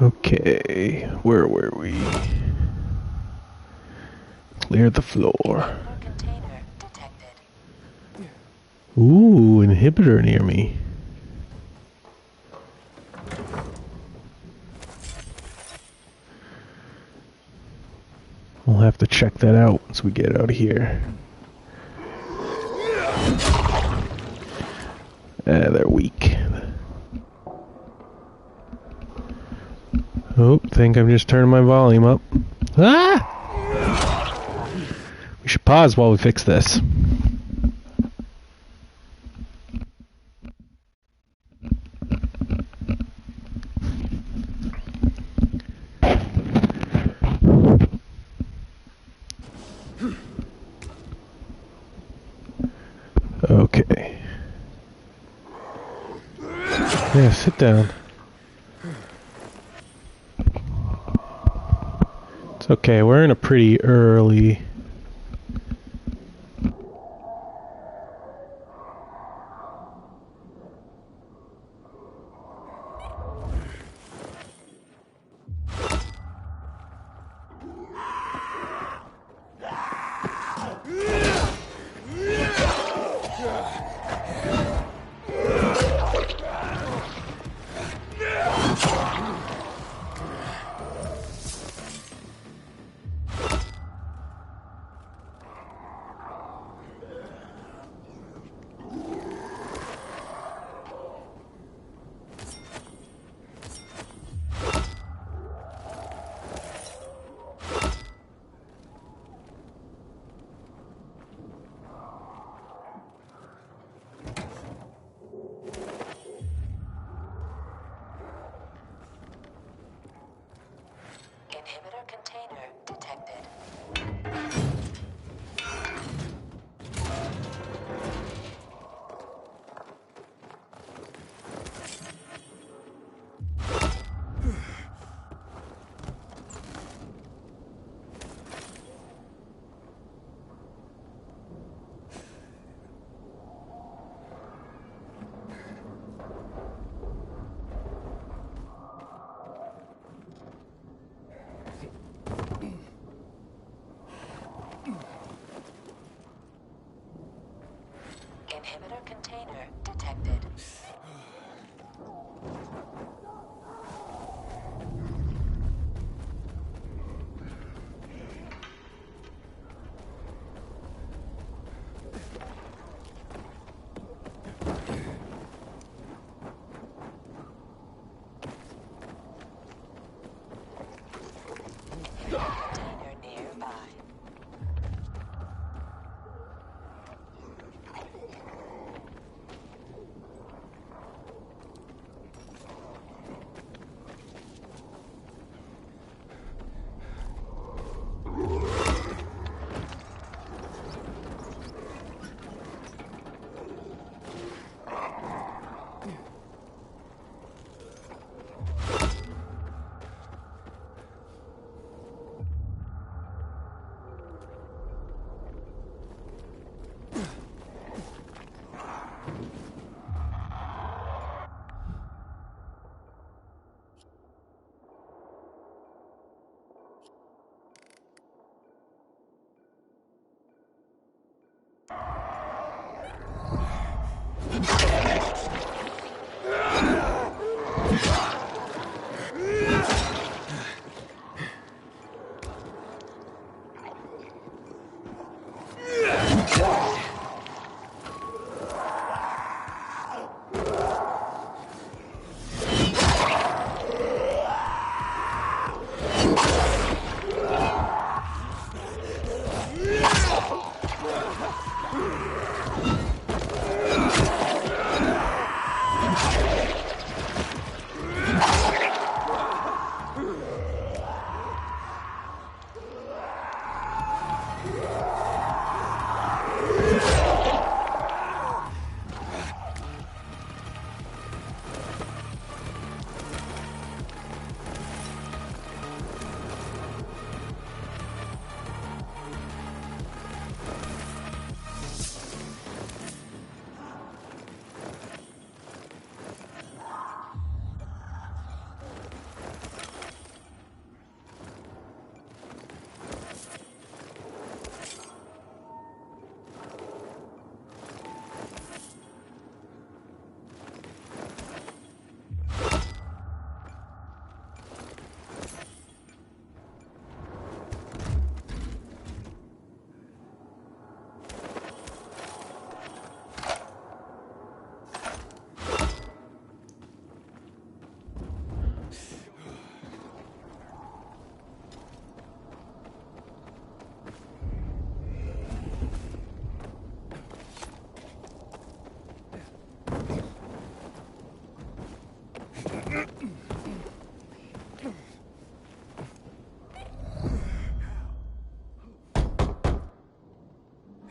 Okay, where were we? Clear the floor. Ooh, inhibitor near me. We'll have to check that out once we get out of here. They're weak. Oh, think I'm just turning my volume up. Ah! We should pause while we fix this. Okay. Yeah, sit down. It's okay, we're in a pretty early...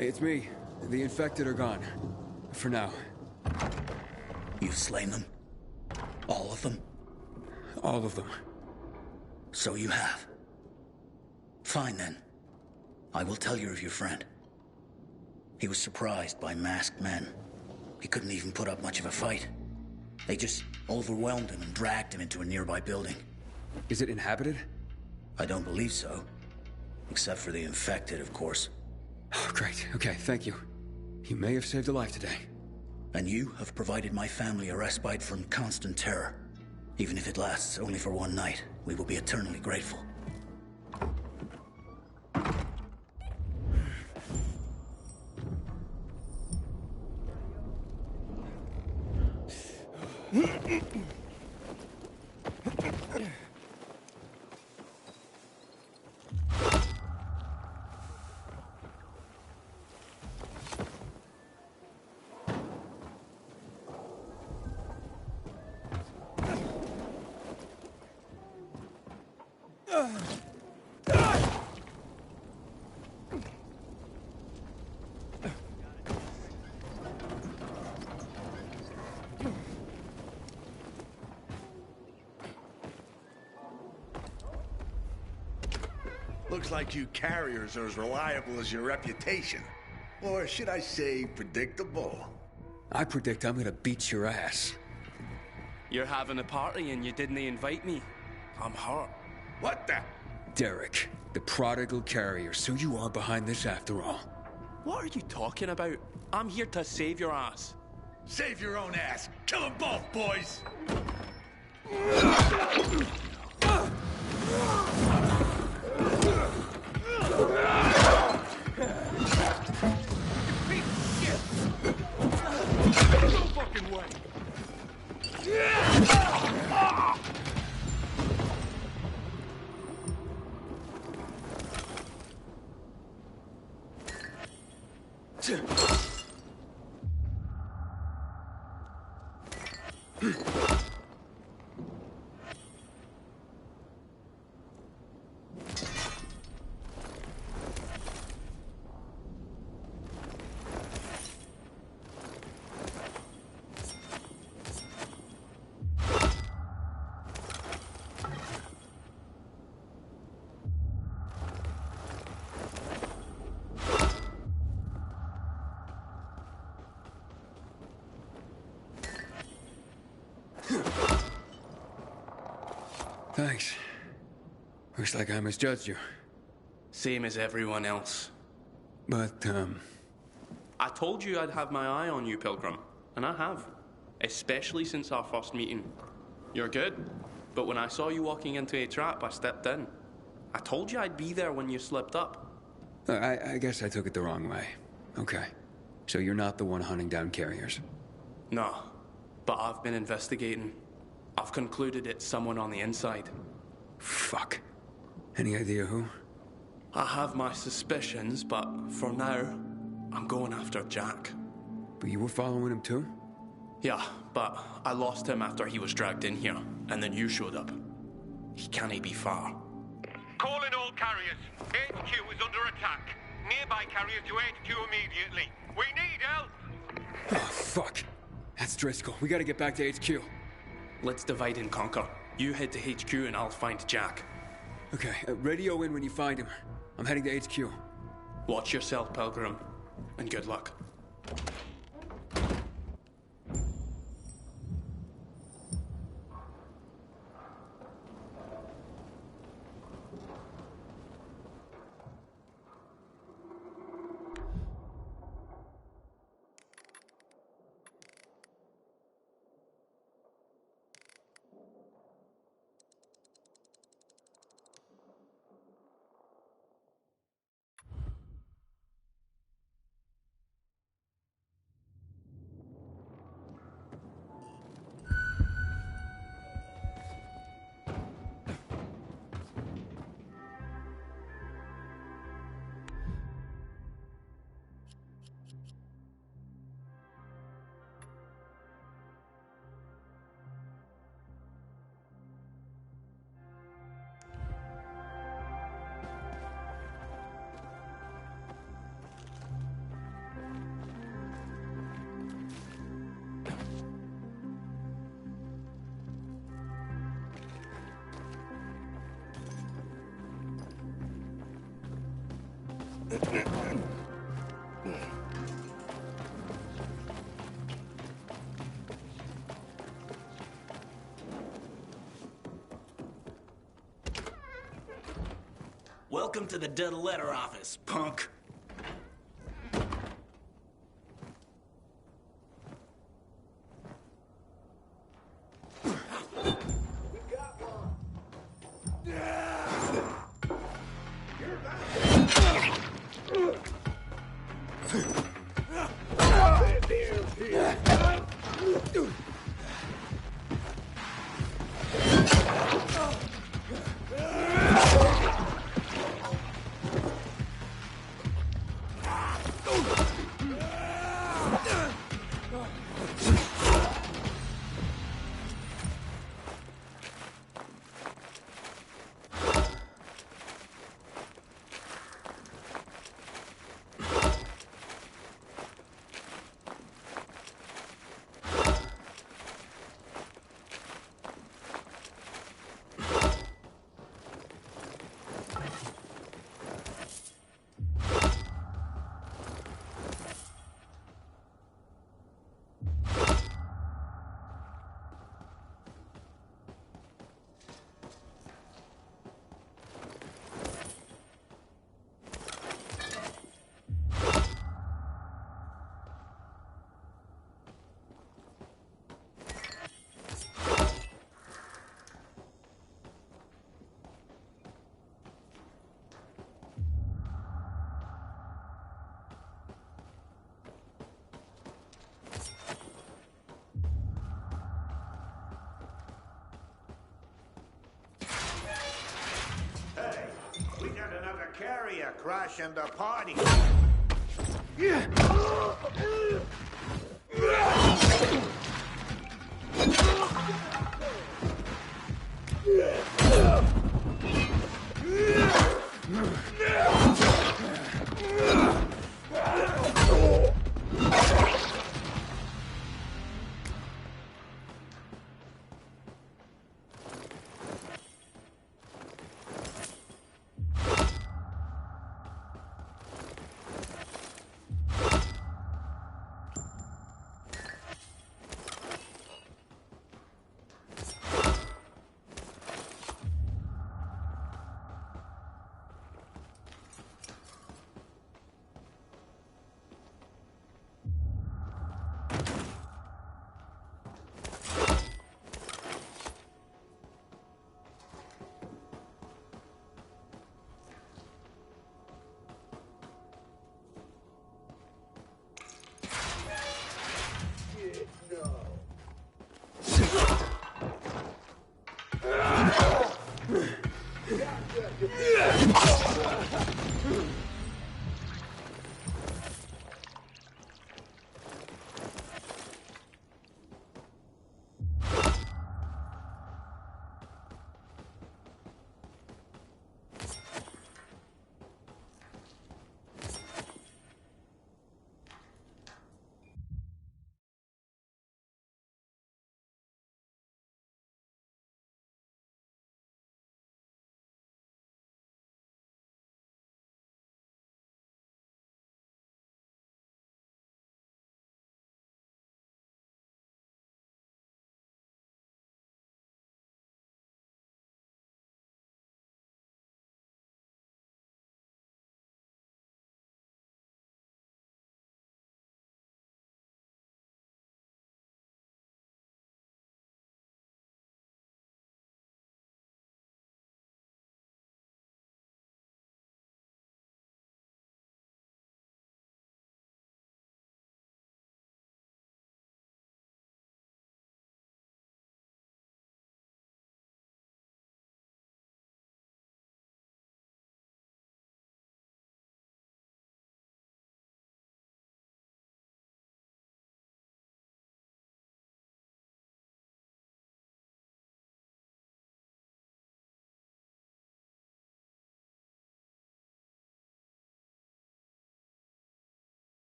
Hey, it's me. The infected are gone. For now. You've slain them? All of them? All of them. So you have. Fine then. I will tell you of your friend. He was surprised by masked men. He couldn't even put up much of a fight. They just overwhelmed him and dragged him into a nearby building. Is it inhabited? I don't believe so. Except for the infected, of course. Oh, great. Okay, thank you. You may have saved a life today. And you have provided my family a respite from constant terror. Even if it lasts only for one night, we will be eternally grateful. Looks like you carriers are as reliable as your reputation. Or should I say, predictable? I predict I'm gonna beat your ass. You're having a party and you didn't invite me. I'm hurt. What the? Derek, the prodigal carrier, so you are behind this after all. What are you talking about? I'm here to save your ass. Save your own ass. Kill them both, boys! No fucking way. Thanks. Looks like I misjudged you. Same as everyone else. But, I told you I'd have my eye on you, Pilgrim. And I have. Especially since our first meeting. You're good. But when I saw you walking into a trap, I stepped in. I told you I'd be there when you slipped up. I guess I took it the wrong way. Okay. So you're not the one hunting down carriers? No. But I've been investigating. I've concluded it's someone on the inside. Fuck. Any idea who? I have my suspicions, but for now, I'm going after Jack. But you were following him too? Yeah, but I lost him after he was dragged in here, and then you showed up. He can't be far. Calling all carriers. HQ is under attack. Nearby carriers to HQ immediately. We need help! Oh, fuck. That's Driscoll. We gotta get back to HQ. Let's divide and conquer. You head to HQ and I'll find Jack. Okay, radio in when you find him. I'm heading to HQ. Watch yourself, Pilgrim, and good luck. Welcome to the dead letter office, punk. Carrier crashing the party.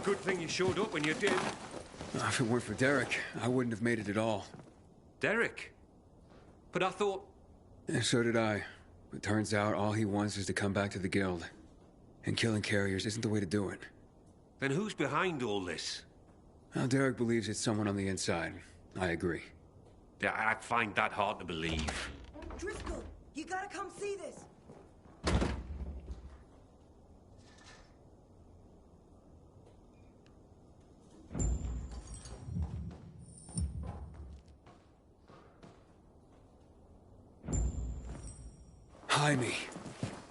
good thing you showed up when you did. If it weren't for Derek, I wouldn't have made it at all. Derek? But I thought... Yeah, so did I. But turns out all he wants is to come back to the Guild. And killing carriers isn't the way to do it. Then who's behind all this? Well, Derek believes it's someone on the inside. I agree. Yeah, I find that hard to believe. Driscoll, you gotta come see this. Jaime.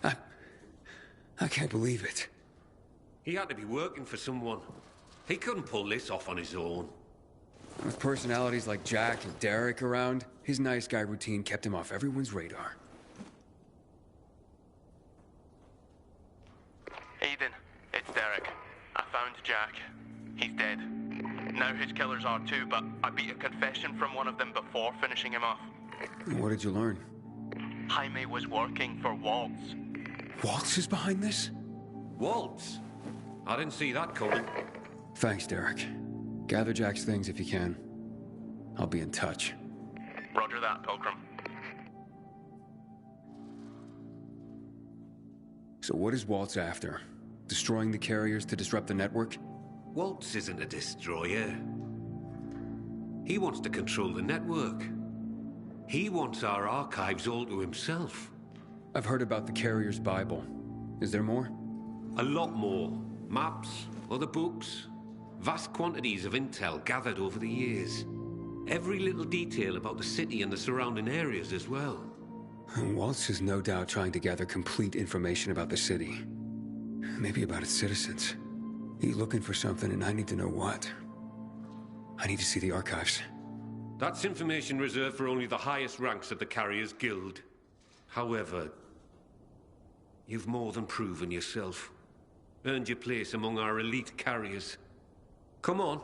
I can't believe it. He had to be working for someone. He couldn't pull this off on his own. With personalities like Jack and Derek around, his nice guy routine kept him off everyone's radar. Aiden, it's Derek. I found Jack. He's dead. Now his killers are too, but I beat a confession from one of them before finishing him off. What did you learn? Jaime was working for Waltz. Waltz is behind this? Waltz? I didn't see that coming. Thanks, Derek. Gather Jack's things if you can. I'll be in touch. Roger that, Pilgrim. So what is Waltz after? Destroying the carriers to disrupt the network? Waltz isn't a destroyer. He wants to control the network. He wants our archives all to himself. I've heard about the carrier's Bible. Is there more? A lot more. Maps, other books, vast quantities of intel gathered over the years. Every little detail about the city and the surrounding areas as well. Waltz is no doubt trying to gather complete information about the city. Maybe about its citizens. He's looking for something and I need to know what. I need to see the archives. That's information reserved for only the highest ranks of the Carriers Guild. However, you've more than proven yourself. Earned your place among our elite carriers. Come on.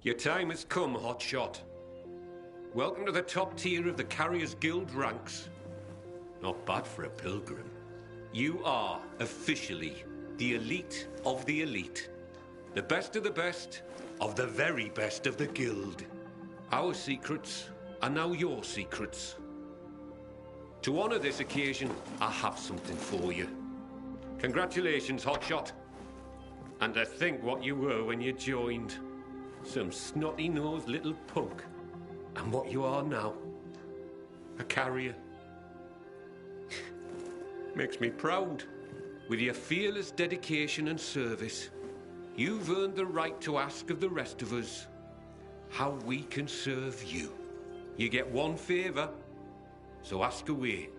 Your time has come, Hotshot. Welcome to the top tier of the Carriers Guild ranks. Not bad for a pilgrim. You are officially the elite of the elite. The best of the best of the very best of the Guild. Our secrets are now your secrets. To honor this occasion, I have something for you. Congratulations, Hotshot. And to think what you were when you joined. Some snotty-nosed little punk. And what you are now. A carrier. Makes me proud. With your fearless dedication and service, you've earned the right to ask of the rest of us how we can serve you. You get one favor, so ask away.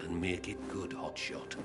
And make it good, Hotshot.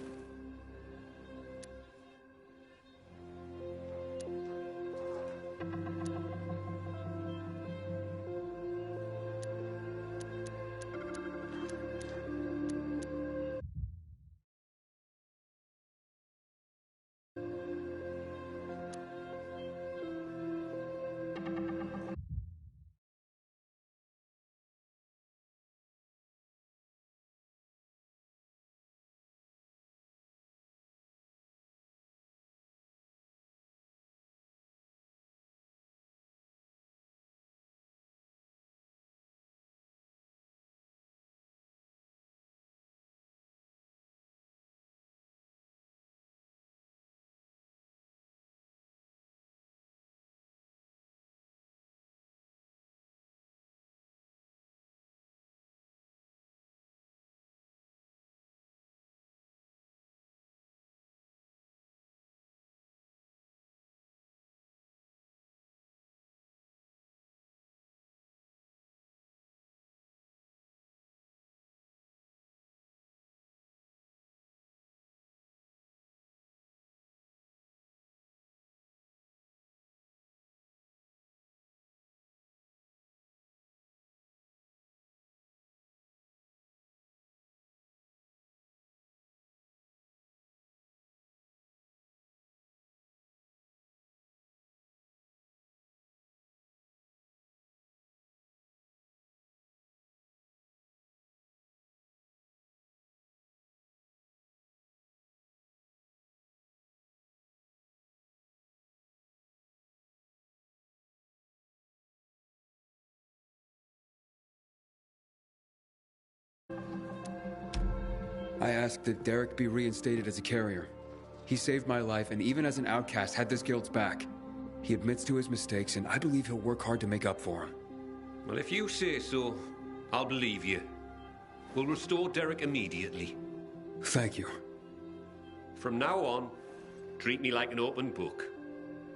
I asked that Derek be reinstated as a carrier. He saved my life, and even as an outcast, had this guild's back. He admits to his mistakes, and I believe he'll work hard to make up for them. Well, if you say so, I'll believe you. We'll restore Derek immediately. Thank you. From now on, treat me like an open book.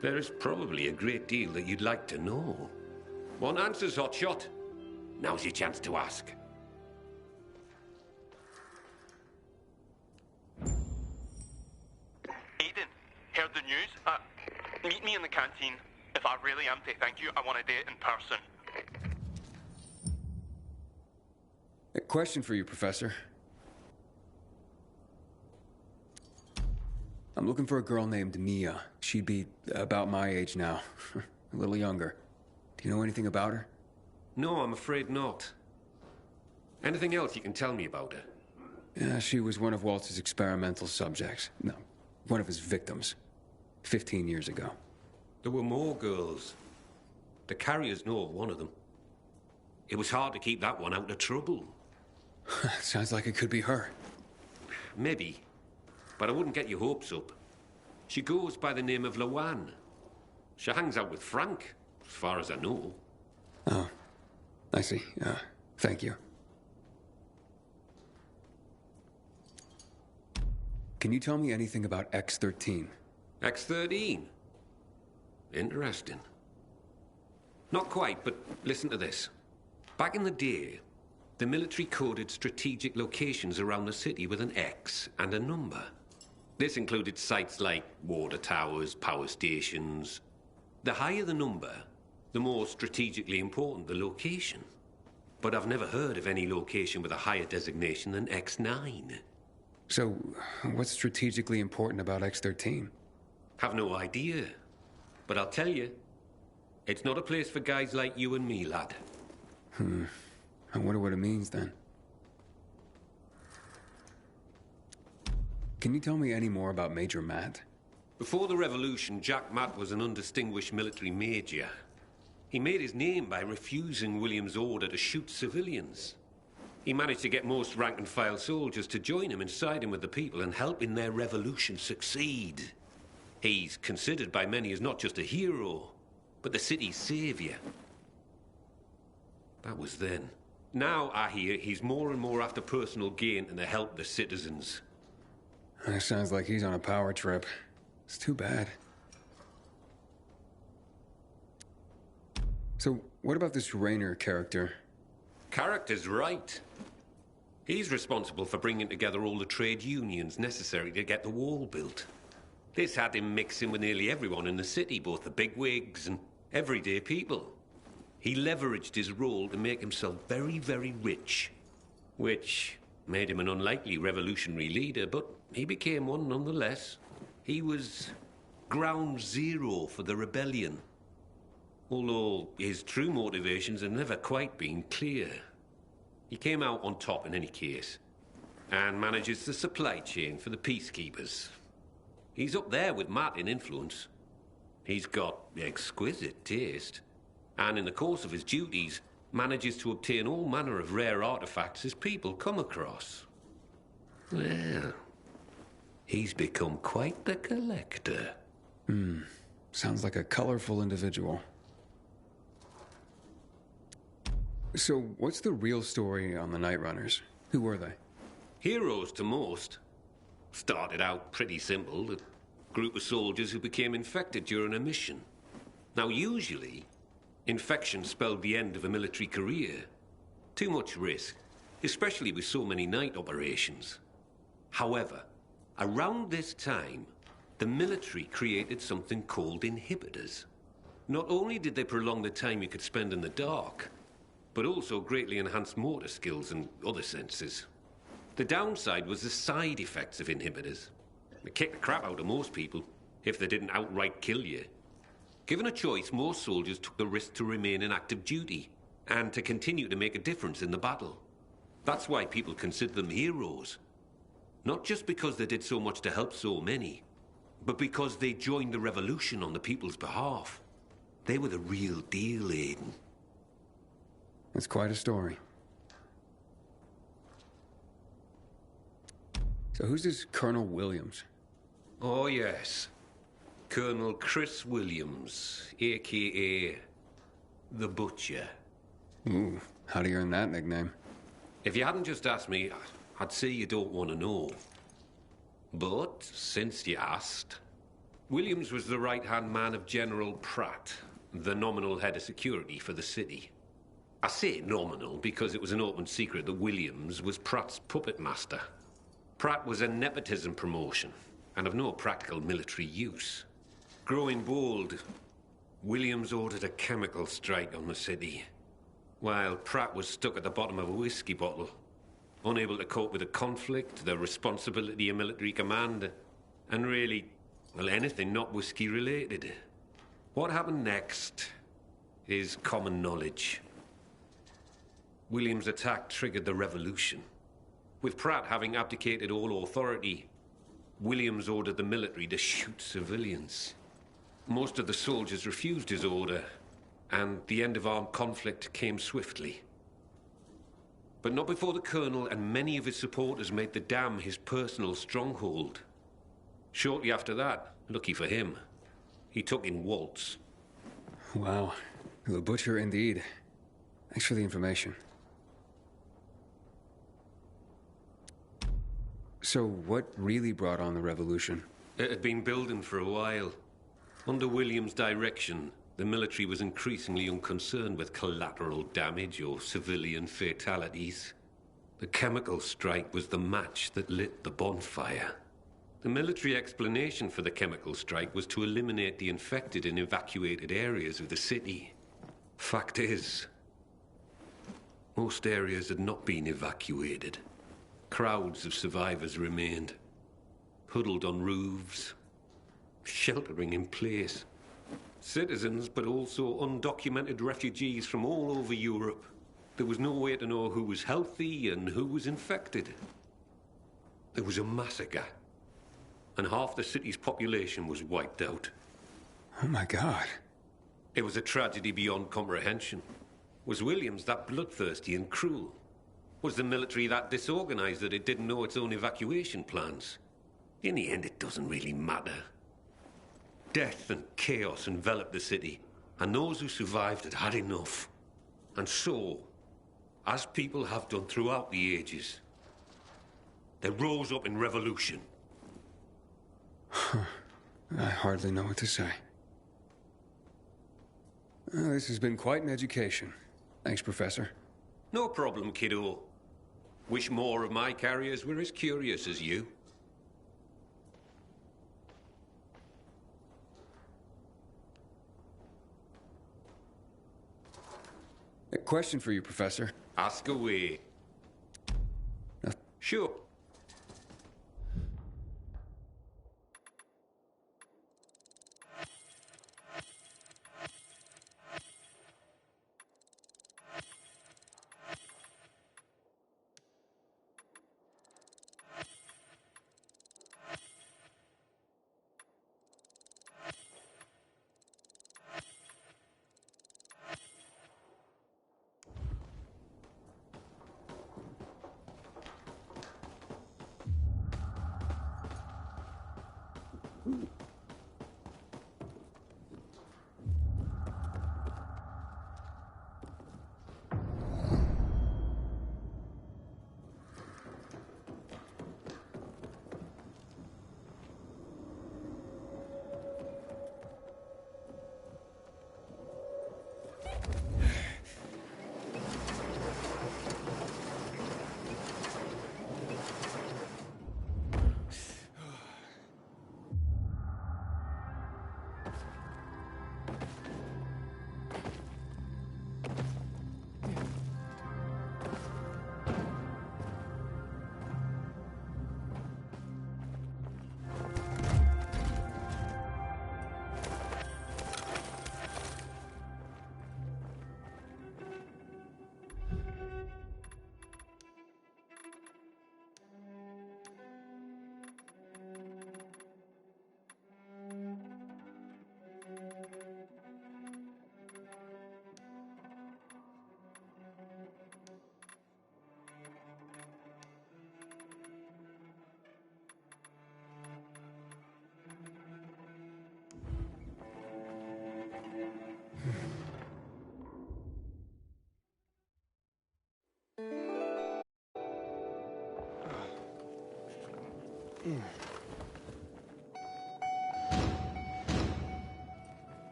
There is probably a great deal that you'd like to know. Want answers, Hotshot? Now's your chance to ask. Aiden, heard the news? Meet me in the canteen. If I really am to thank you, I want to do it in person. A question for you, Professor. I'm looking for a girl named Mia. She'd be about my age now. A little younger. Do you know anything about her? No, I'm afraid not. Anything else you can tell me about her? Yeah, she was one of Waltz's experimental subjects. No, one of his victims. 15 years ago. There were more girls. The carriers know of one of them. It was hard to keep that one out of trouble. Sounds like it could be her. Maybe. But I wouldn't get your hopes up. She goes by the name of Lawan. She hangs out with Frank, as far as I know. Oh, I see. Thank you. Can you tell me anything about X-13? X-13? Interesting. Not quite, but listen to this. Back in the day, the military coded strategic locations around the city with an X and a number. This included sites like water towers, power stations. The higher the number, the more strategically important the location. But I've never heard of any location with a higher designation than X9. So, what's strategically important about X-13? Have no idea. But I'll tell you, it's not a place for guys like you and me, lad. I wonder what it means, then. Can you tell me any more about Major Matt? Before the revolution, Jack Matt was an undistinguished military major. He made his name by refusing William's order to shoot civilians. He managed to get most rank-and-file soldiers to join him and side him with the people and help in their revolution succeed. He's considered by many as not just a hero, but the city's savior. That was then. Now, I hear, he's more and more after personal gain and the help of the citizens. That sounds like he's on a power trip. It's too bad. So, what about this Raynor character? Character's right. He's responsible for bringing together all the trade unions necessary to get the wall built. This had him mixing with nearly everyone in the city, both the bigwigs and everyday people. He leveraged his role to make himself very, very rich, which made him an unlikely revolutionary leader, but he became one nonetheless. He was ground zero for the rebellion, although his true motivations have never quite been clear. He came out on top in any case, and manages the supply chain for the peacekeepers. He's up there with Matt in influence. He's got exquisite taste, and in the course of his duties, manages to obtain all manner of rare artifacts his people come across. Well, he's become quite the collector. Sounds like a colorful individual. So, what's the real story on the Night Runners? Who were they? Heroes to most. Started out pretty simple, a group of soldiers who became infected during a mission. Now, usually, infection spelled the end of a military career. Too much risk, especially with so many night operations. However, around this time, the military created something called inhibitors. Not only did they prolong the time you could spend in the dark, but also greatly enhanced motor skills and other senses. The downside was the side effects of inhibitors. They kicked the crap out of most people, if they didn't outright kill you. Given a choice, most soldiers took the risk to remain in active duty, and to continue to make a difference in the battle. That's why people consider them heroes. Not just because they did so much to help so many, but because they joined the revolution on the people's behalf. They were the real deal, Aiden. That's quite a story. So who's this Colonel Williams? Oh, yes. Colonel Chris Williams, a.k.a. The Butcher. Ooh, how do you earn that nickname? If you hadn't just asked me, I'd say you don't want to know. But, since you asked, Williams was the right-hand man of General Pratt, the nominal head of security for the city. I say nominal because it was an open secret that Williams was Pratt's puppet master. Pratt was a nepotism promotion, and of no practical military use. Growing bold, Williams ordered a chemical strike on the city, while Pratt was stuck at the bottom of a whiskey bottle, unable to cope with the conflict, the responsibility of military command, and really, well, anything not whiskey-related. What happened next is common knowledge. Williams' attack triggered the revolution. With Pratt having abdicated all authority, Williams ordered the military to shoot civilians. Most of the soldiers refused his order, and the end of armed conflict came swiftly. But not before the Colonel and many of his supporters made the dam his personal stronghold. Shortly after that, lucky for him, he took in Waltz. Wow. The Butcher indeed. Thanks for the information. So what really brought on the revolution? It had been building for a while. Under Williams' direction, the military was increasingly unconcerned with collateral damage or civilian fatalities. The chemical strike was the match that lit the bonfire. The military explanation for the chemical strike was to eliminate the infected in evacuated areas of the city. Fact is, most areas had not been evacuated. Crowds of survivors remained, huddled on roofs, sheltering in place. Citizens, but also undocumented refugees from all over Europe. There was no way to know who was healthy and who was infected. There was a massacre, and half the city's population was wiped out. Oh my God. It was a tragedy beyond comprehension. Was Williams that bloodthirsty and cruel? Was the military that disorganized that it didn't know its own evacuation plans? In the end, it doesn't really matter. Death and chaos enveloped the city, and those who survived had had enough. And so, as people have done throughout the ages, they rose up in revolution. I hardly know what to say. This has been quite an education. Thanks, Professor. No problem, kiddo. Wish more of my carriers were as curious as you. A question for you, Professor. Ask away. Sure.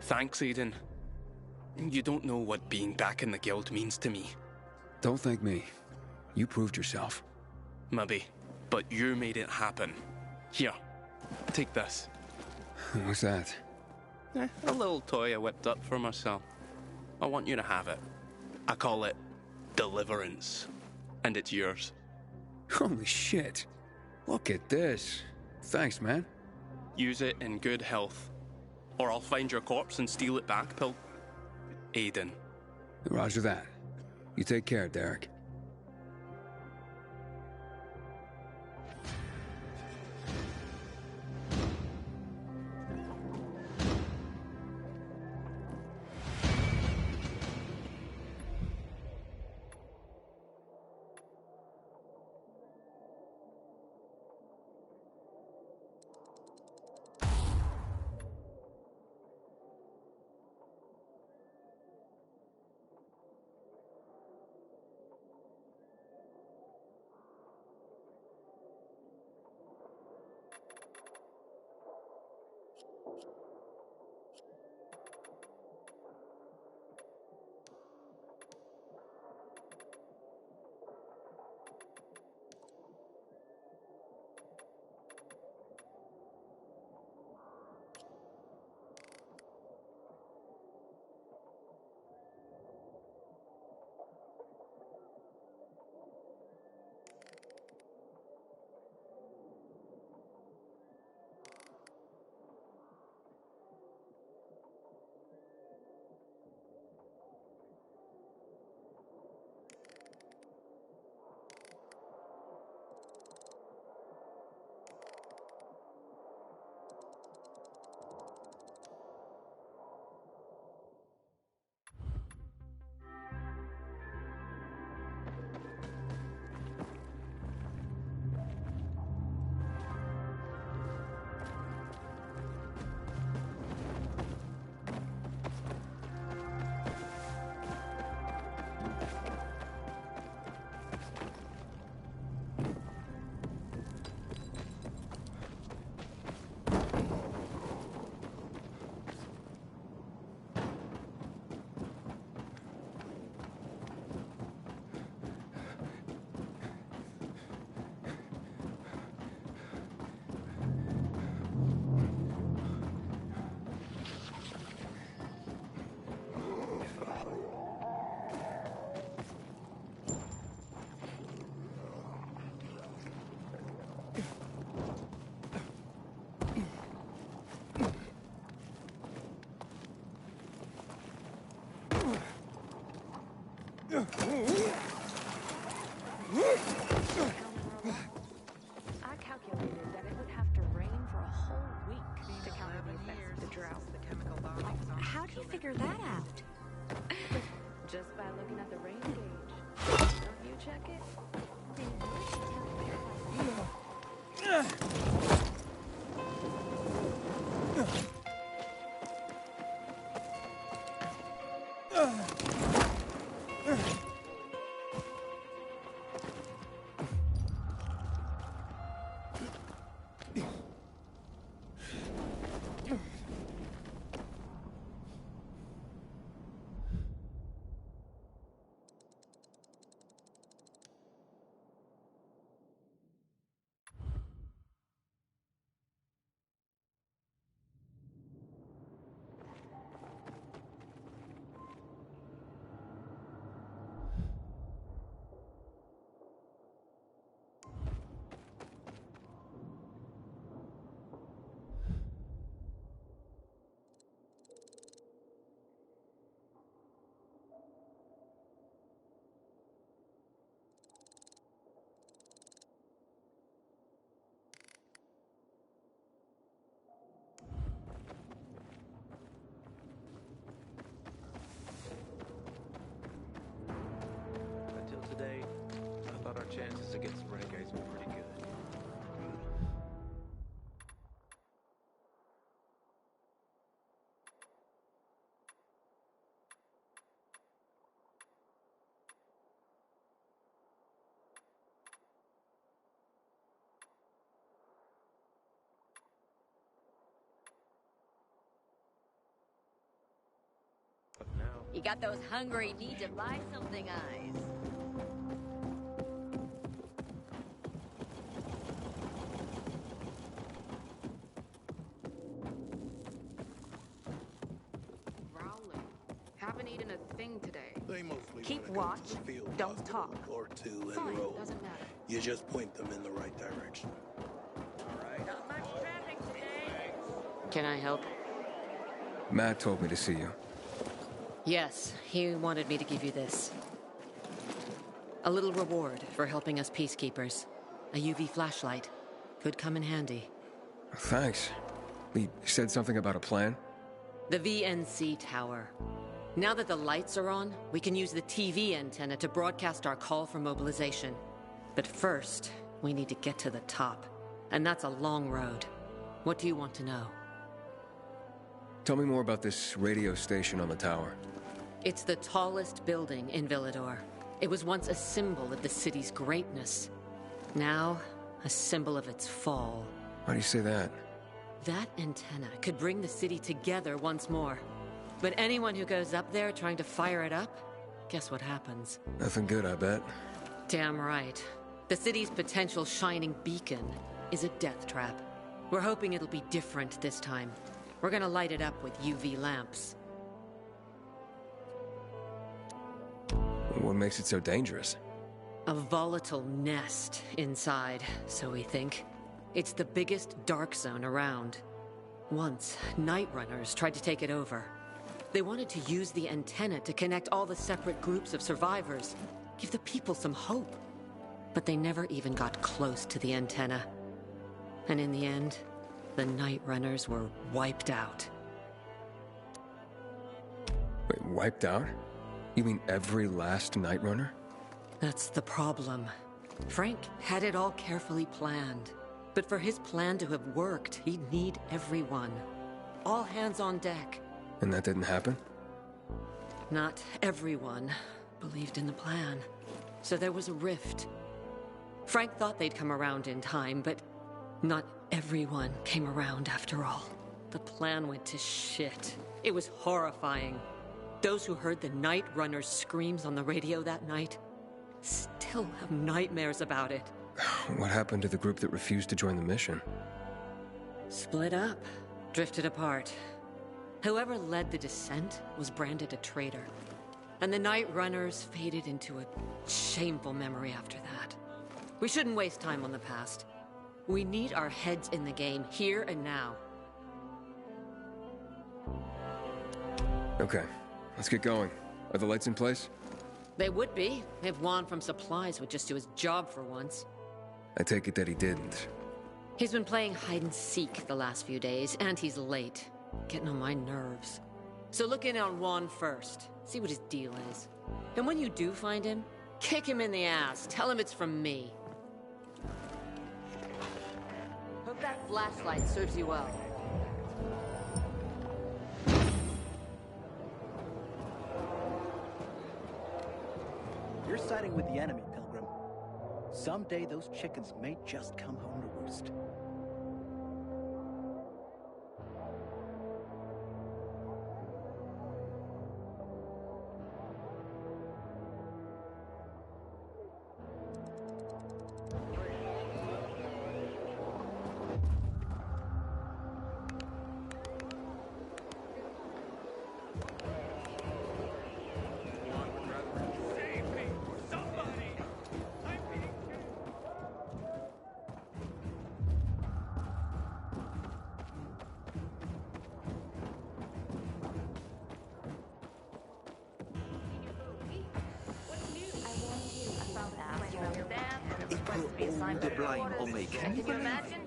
Thanks, Aiden. You don't know what being back in the guild means to me. Don't thank me. You proved yourself. Maybe, but you made it happen. Here, take this. What's that? A little toy I whipped up for myself. I want you to have it. I call it Deliverance. And it's yours. Holy shit. Look at this. Thanks, man. Use it in good health. Or I'll find your corpse and steal it back, Aiden. Roger that. You take care, Derek. I calculated that it would have to rain for a whole week to counter the effects of the drought. How do you figure that out? Just by looking at the rain gauge. Don't you check it? Until today, I thought our chances against the Renegades were pretty good. But now, You got those hungry, need to buy something eyes. Rowling. Haven't eaten a thing today. They mostly Keep wanna go watch. to the field Don't hospital talk. or two and Fine, roll. doesn't matter. You just point them in the right direction. Can I help? Matt told me to see you. Yes, he wanted me to give you this. A little reward for helping us peacekeepers. A UV flashlight. Could come in handy. Thanks. He said something about a plan? The VNC tower. Now that the lights are on, we can use the TV antenna to broadcast our call for mobilization. But first, we need to get to the top. And that's a long road. What do you want to know? Tell me more about this radio station on the tower. It's the tallest building in Villador. It was once a symbol of the city's greatness. Now, a symbol of its fall. Why do you say that? That antenna could bring the city together once more. But anyone who goes up there trying to fire it up, guess what happens? Nothing good, I bet. Damn right. The city's potential shining beacon is a death trap. We're hoping it'll be different this time. We're gonna light it up with UV lamps. What makes it so dangerous? A volatile nest inside, so we think. It's the biggest dark zone around. Once, Night Runners tried to take it over. They wanted to use the antenna to connect all the separate groups of survivors, give the people some hope. But they never even got close to the antenna. And in the end, the Night Runners were wiped out. Wait, wiped out? You mean every last Night Runner? That's the problem. Frank had it all carefully planned. But for his plan to have worked, he'd need everyone. All hands on deck. And that didn't happen? Not everyone believed in the plan. So there was a rift. Frank thought they'd come around in time, but not everyone came around after all. The plan went to shit. It was horrifying. Those who heard the Night Runner's screams on the radio that night still have nightmares about it. What happened to the group that refused to join the mission? Split up, drifted apart. Whoever led the descent was branded a traitor. And the Night Runners faded into a shameful memory after that. We shouldn't waste time on the past. We need our heads in the game, here and now. Okay, let's get going. Are the lights in place? They would be, if Juan from Supplies would just do his job for once. I take it that he didn't. He's been playing hide and seek the last few days, and he's late. Getting on my nerves. So look in on Juan first. See what his deal is. And when you do find him, kick him in the ass. Tell him it's from me. that flashlight serves you well. You're siding with the enemy, Pilgrim. Someday those chickens may just come home to roost. The blind Omega. Can you imagine?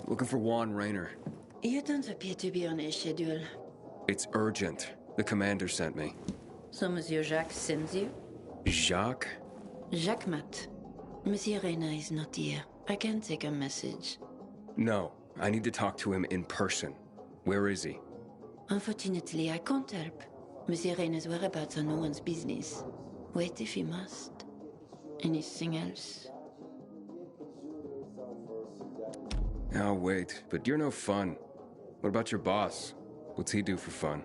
Looking for Juan Raynor. You don't appear to be on a schedule. It's urgent. The commander sent me. So Monsieur Jacques sends you? Jacques? Jacques Mat. Monsieur Reyna is not here. I can take a message. No, I need to talk to him in person. Where is he? Unfortunately, I can't help. Monsieur Reyna's whereabouts are no one's business. Wait if you must. Anything else? I'll wait, but you're no fun. What about your boss? What's he do for fun?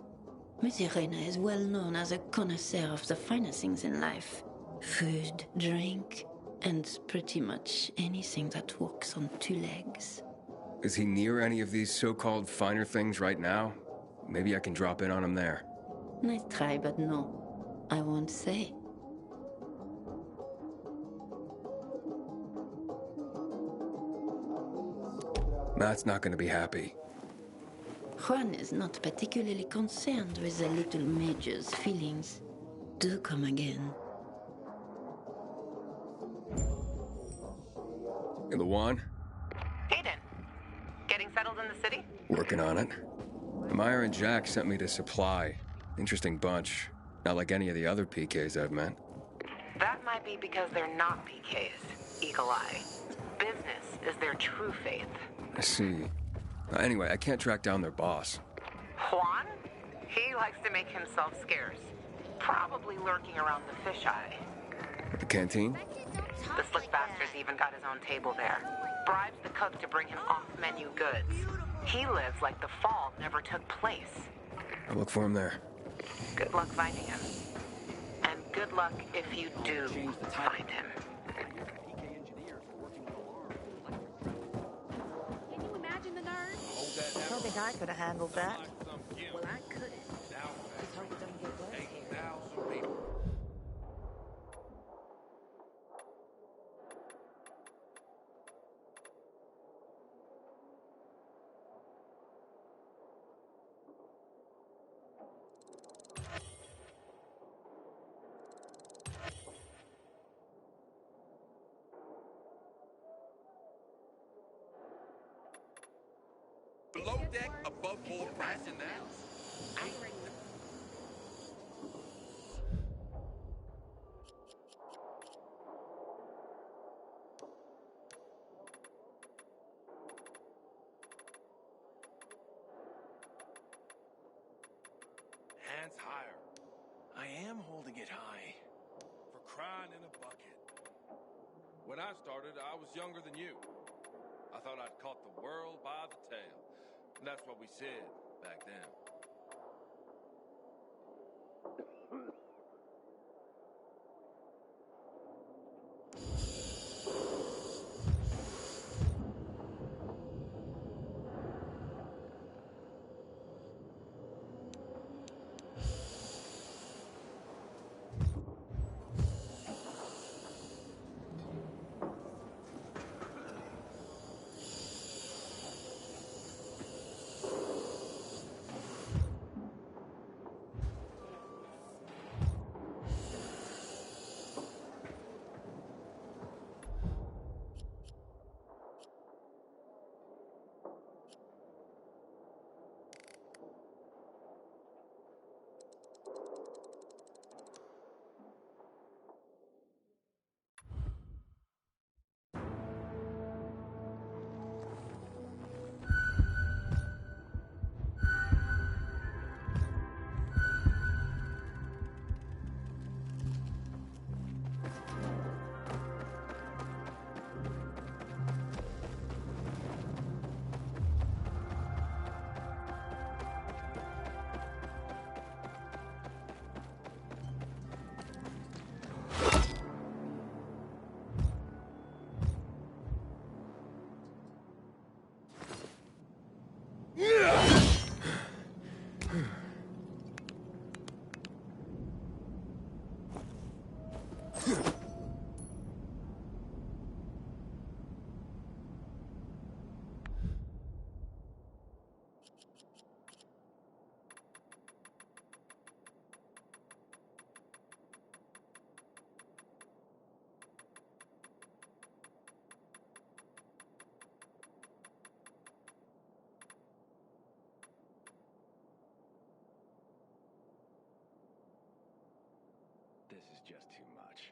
Monsieur Reyna is well known as a connoisseur of the finer things in life. Food, drink, and pretty much anything that walks on two legs. Is he near any of these so-called finer things right now? Maybe I can drop in on him there. Nice try, but no. I won't say. Matt's not gonna be happy. Juan is not particularly concerned with the little major's feelings. Do come again. In the Juan? Hayden, getting settled in the city? Working on it. Meyer and Jack sent me to Supply. Interesting bunch. Not like any of the other PKs I've met. That might be because they're not PKs, Eagle Eye. Business is their true faith. I see. Anyway, I can't track down their boss. Juan? He likes to make himself scarce. Probably lurking around the fisheye. At the canteen? The slick bastard's even got his own table there. Bribes the cook to bring him off-menu goods. He lives like the fall never took place. I'll look for him there. Good luck finding him. And good luck if you do find him. Can you imagine the nerve? I don't think I could have handled that. Well, I couldn't. Just hope it doesn't get worse here. Below deck, above board, passing now. Hands higher. I am holding it high. For crying in a bucket. When I started, I was younger than you. I thought I'd caught the world by the tail. And that's what we said back then. just too much.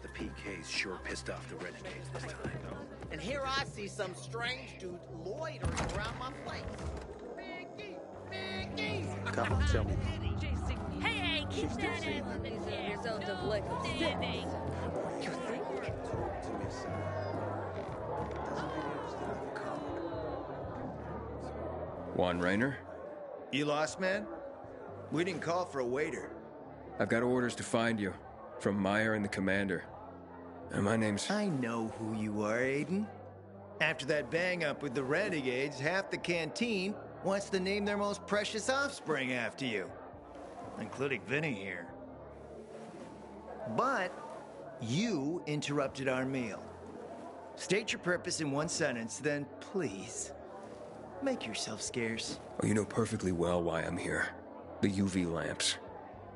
The PK's sure pissed off the renegades this time. And here I see some strange dude loitering around my place. Biggie! Come on, tell me. Hey, keep that ass in the chair. Result of what you think. You think? Talk to me, son. Doesn't mean he understand the code. Juan Raynor? You lost, man? We didn't call for a waiter. I've got orders to find you. From Meyer and the commander. And my name's... I know who you are, Aiden. After that bang-up with the renegades, half the canteen wants to name their most precious offspring after you. Including Vinny here. But you interrupted our meal. State your purpose in one sentence, then please, make yourself scarce. Oh, you know perfectly well why I'm here. The UV lamps.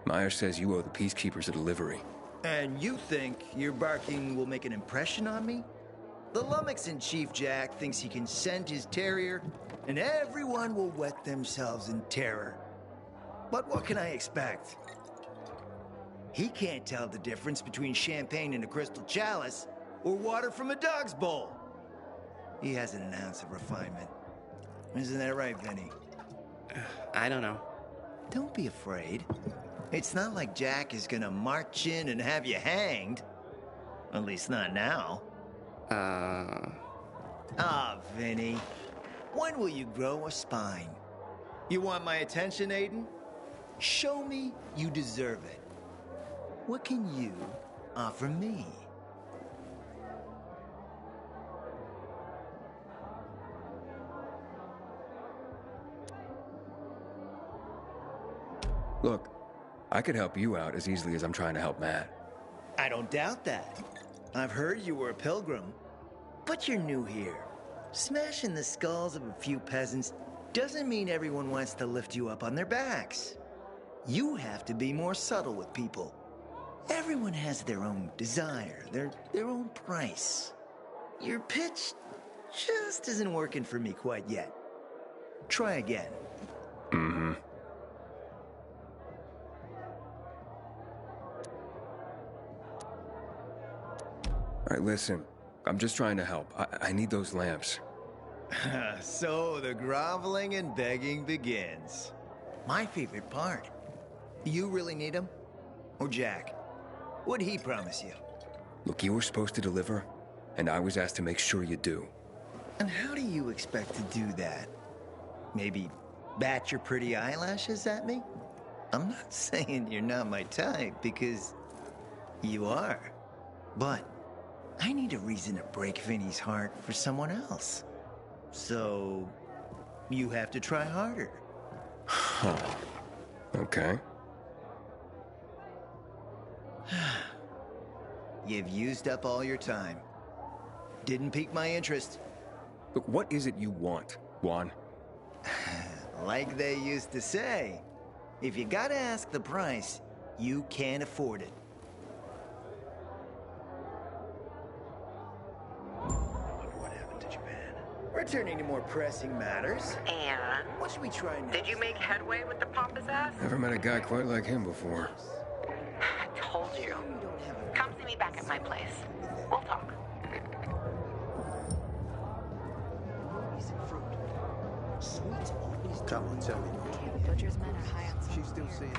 Meyer says you owe the Peacekeepers a delivery. And you think your barking will make an impression on me? The Lummox-in-Chief Jack thinks he can send his terrier, and everyone will wet themselves in terror. But what can I expect? He can't tell the difference between champagne in a crystal chalice or water from a dog's bowl. He hasn't an ounce of refinement. Isn't that right, Vinny? I don't know. Don't be afraid. It's not like Jack is gonna march in and have you hanged. At least not now. Vinny. When will you grow a spine? You want my attention, Aiden? Show me you deserve it. What can you offer me? Look, I could help you out as easily as I'm trying to help Matt. I don't doubt that. I've heard you were a pilgrim. But you're new here. Smashing the skulls of a few peasants doesn't mean everyone wants to lift you up on their backs. You have to be more subtle with people. Everyone has their own desire, their own price. Your pitch just isn't working for me quite yet. Try again. Mm-hmm. All right, listen. I'm just trying to help. I need those lamps. So the groveling and begging begins. My favorite part. You really need them? Or Jack? What'd he promise you? Look, you were supposed to deliver, and I was asked to make sure you do. And how do you expect to do that? Maybe bat your pretty eyelashes at me? I'm not saying you're not my type, because you are. But I need a reason to break Vinny's heart for someone else. So, you have to try harder. Huh. Okay. You've used up all your time. Didn't pique my interest. Look, what is it you want, Juan? Like they used to say, if you gotta ask the price, you can't afford it. What happened to Japan? Returning to more pressing matters. And? What should we try next? Did you make headway with the pompous ass? Never met a guy quite like him before. I told you. Come see me back at my place. We'll talk. Come on, tell me. Butcher's men are high on She's still seeing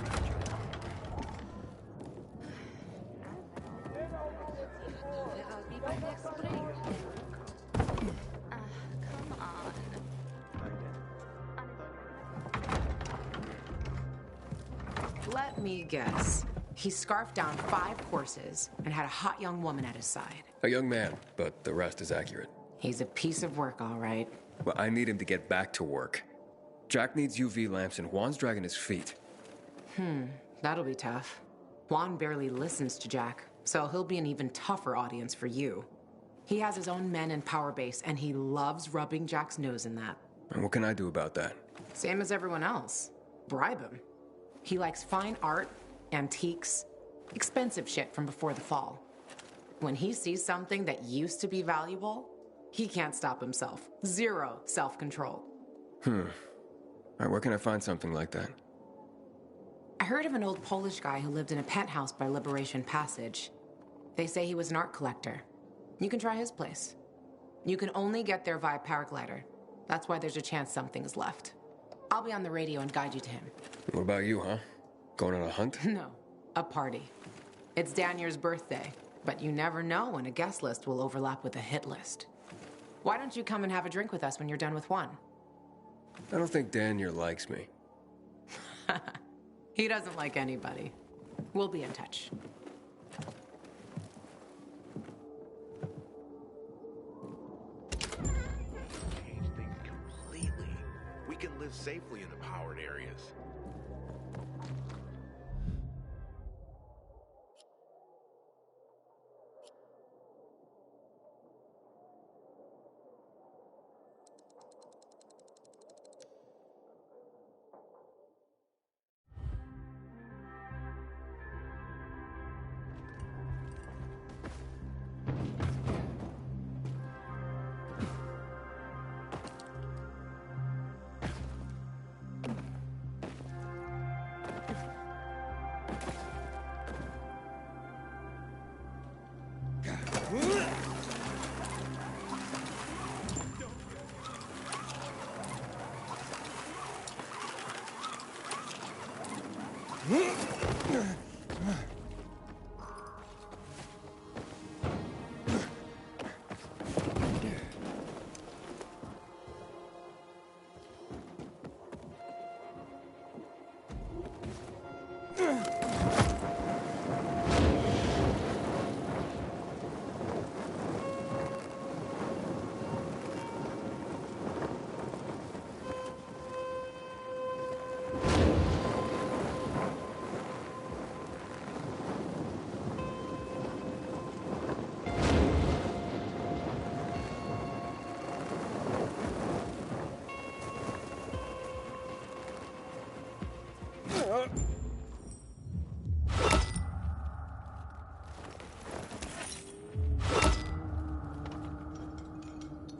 Let me guess. He scarfed down 5 horses and had a hot young woman at his side. A young man, but the rest is accurate. He's a piece of work, all right. Well, I need him to get back to work. Jack needs UV lamps and Juan's dragging his feet. That'll be tough. Juan barely listens to Jack, so he'll be an even tougher audience for you. He has his own men and power base, and he loves rubbing Jack's nose in that. And what can I do about that? Same as everyone else. Bribe him. He likes fine art, antiques, expensive shit from before the fall. When he sees something that used to be valuable, he can't stop himself. 0 self-control. All right, where can I find something like that? I heard of an old Polish guy who lived in a penthouse by Liberation Passage. They say he was an art collector. You can try his place. You can only get there via paraglider. That's why there's a chance something's left. I'll be on the radio and guide you to him. What about you, huh? Going on a hunt? No, a party. It's Danier's birthday, but you never know when a guest list will overlap with a hit list. Why don't you come and have a drink with us when you're done with one? I don't think Danier likes me. He doesn't like anybody. We'll be in touch. Change things completely. We can live safely in the powered areas.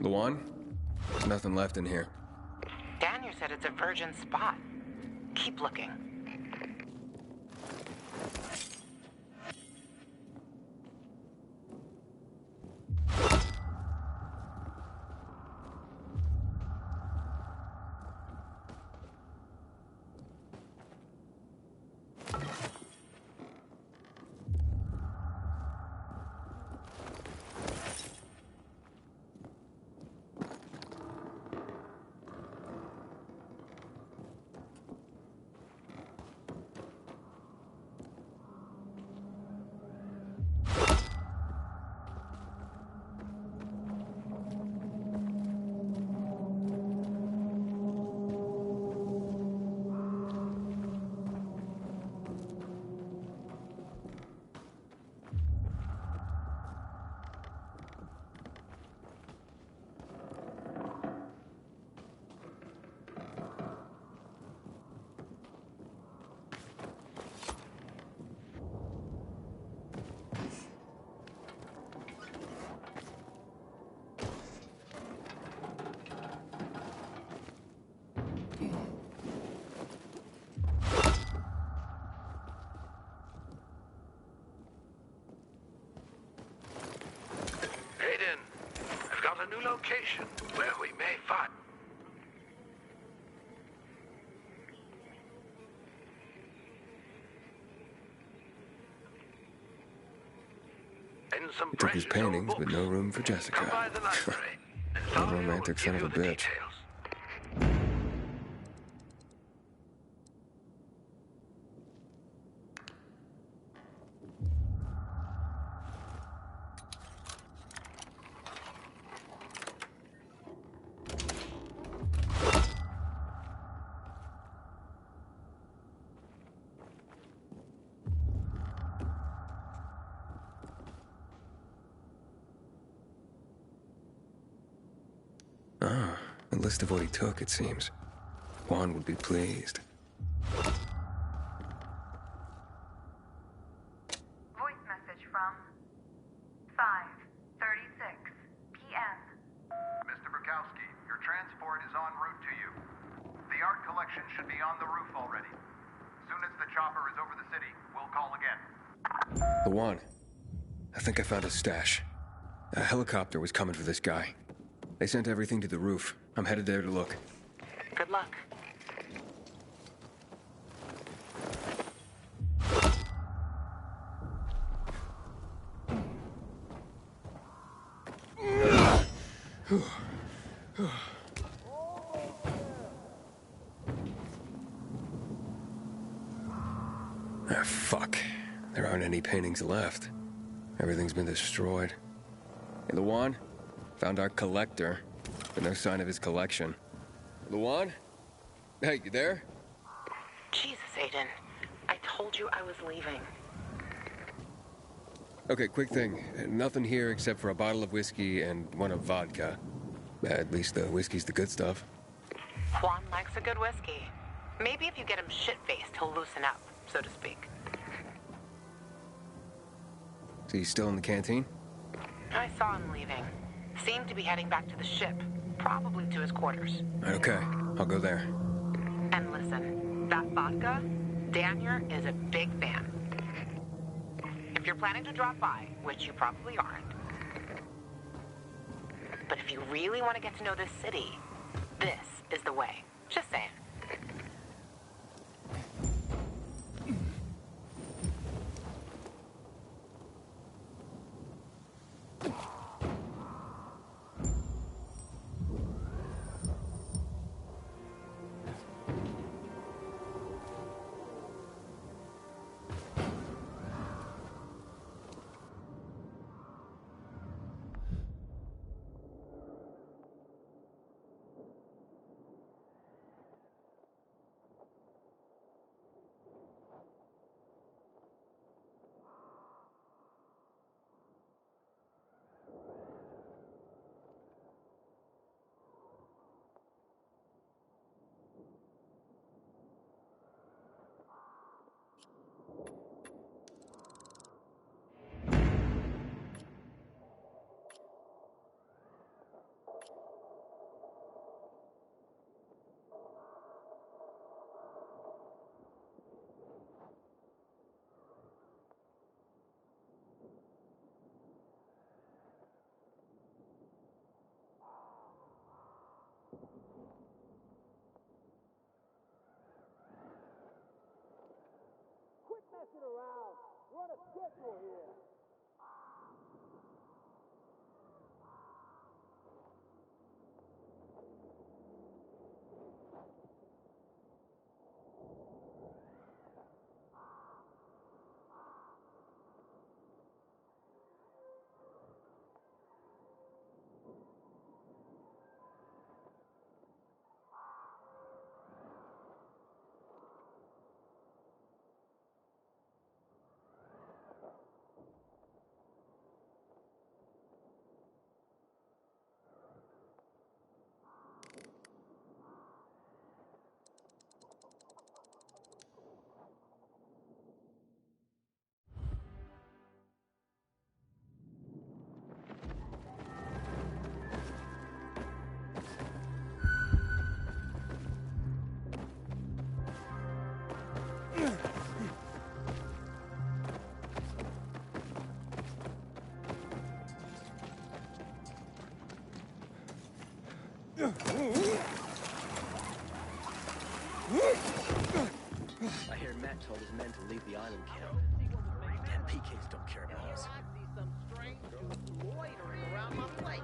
Luan? There's nothing left in here. Daniel said it's a virgin spot. Keep looking. Location where we may find. He took his paintings, but no room for Jessica. A romantic son of a bitch. list of what he took, it seems. Juan would be pleased. Voice message from 5:36 p.m. Mr. Bukowski, your transport is en route to you. The art collection should be on the roof already. As soon as the chopper is over the city, we'll call again. Juan, I think I found a stash. A helicopter was coming for this guy. They sent everything to the roof. I'm headed there to look. Good luck. Ah, fuck. There aren't any paintings left. Everything's been destroyed. Hey, Luan? Found our collector, but no sign of his collection. Luan? Hey, you there? Jesus, Aiden. I told you I was leaving. Okay, quick thing. Nothing here except for a bottle of whiskey and one of vodka. At least the whiskey's the good stuff. Juan likes a good whiskey. Maybe if you get him shit-faced, he'll loosen up, so to speak. So he's still in the canteen? I saw him leaving. Seemed to be heading back to the ship. Probably to his quarters. Okay, I'll go there. And listen, that vodka, Daniel is a big fan. If you're planning to drop by, which you probably aren't, but if you really want to get to know this city, this is the way. Just saying. Messing around. We're on a schedule here. I hear Matt told his men to leave the island camp. Damn PKs don't care about us. I see some strange dude loitering around my place.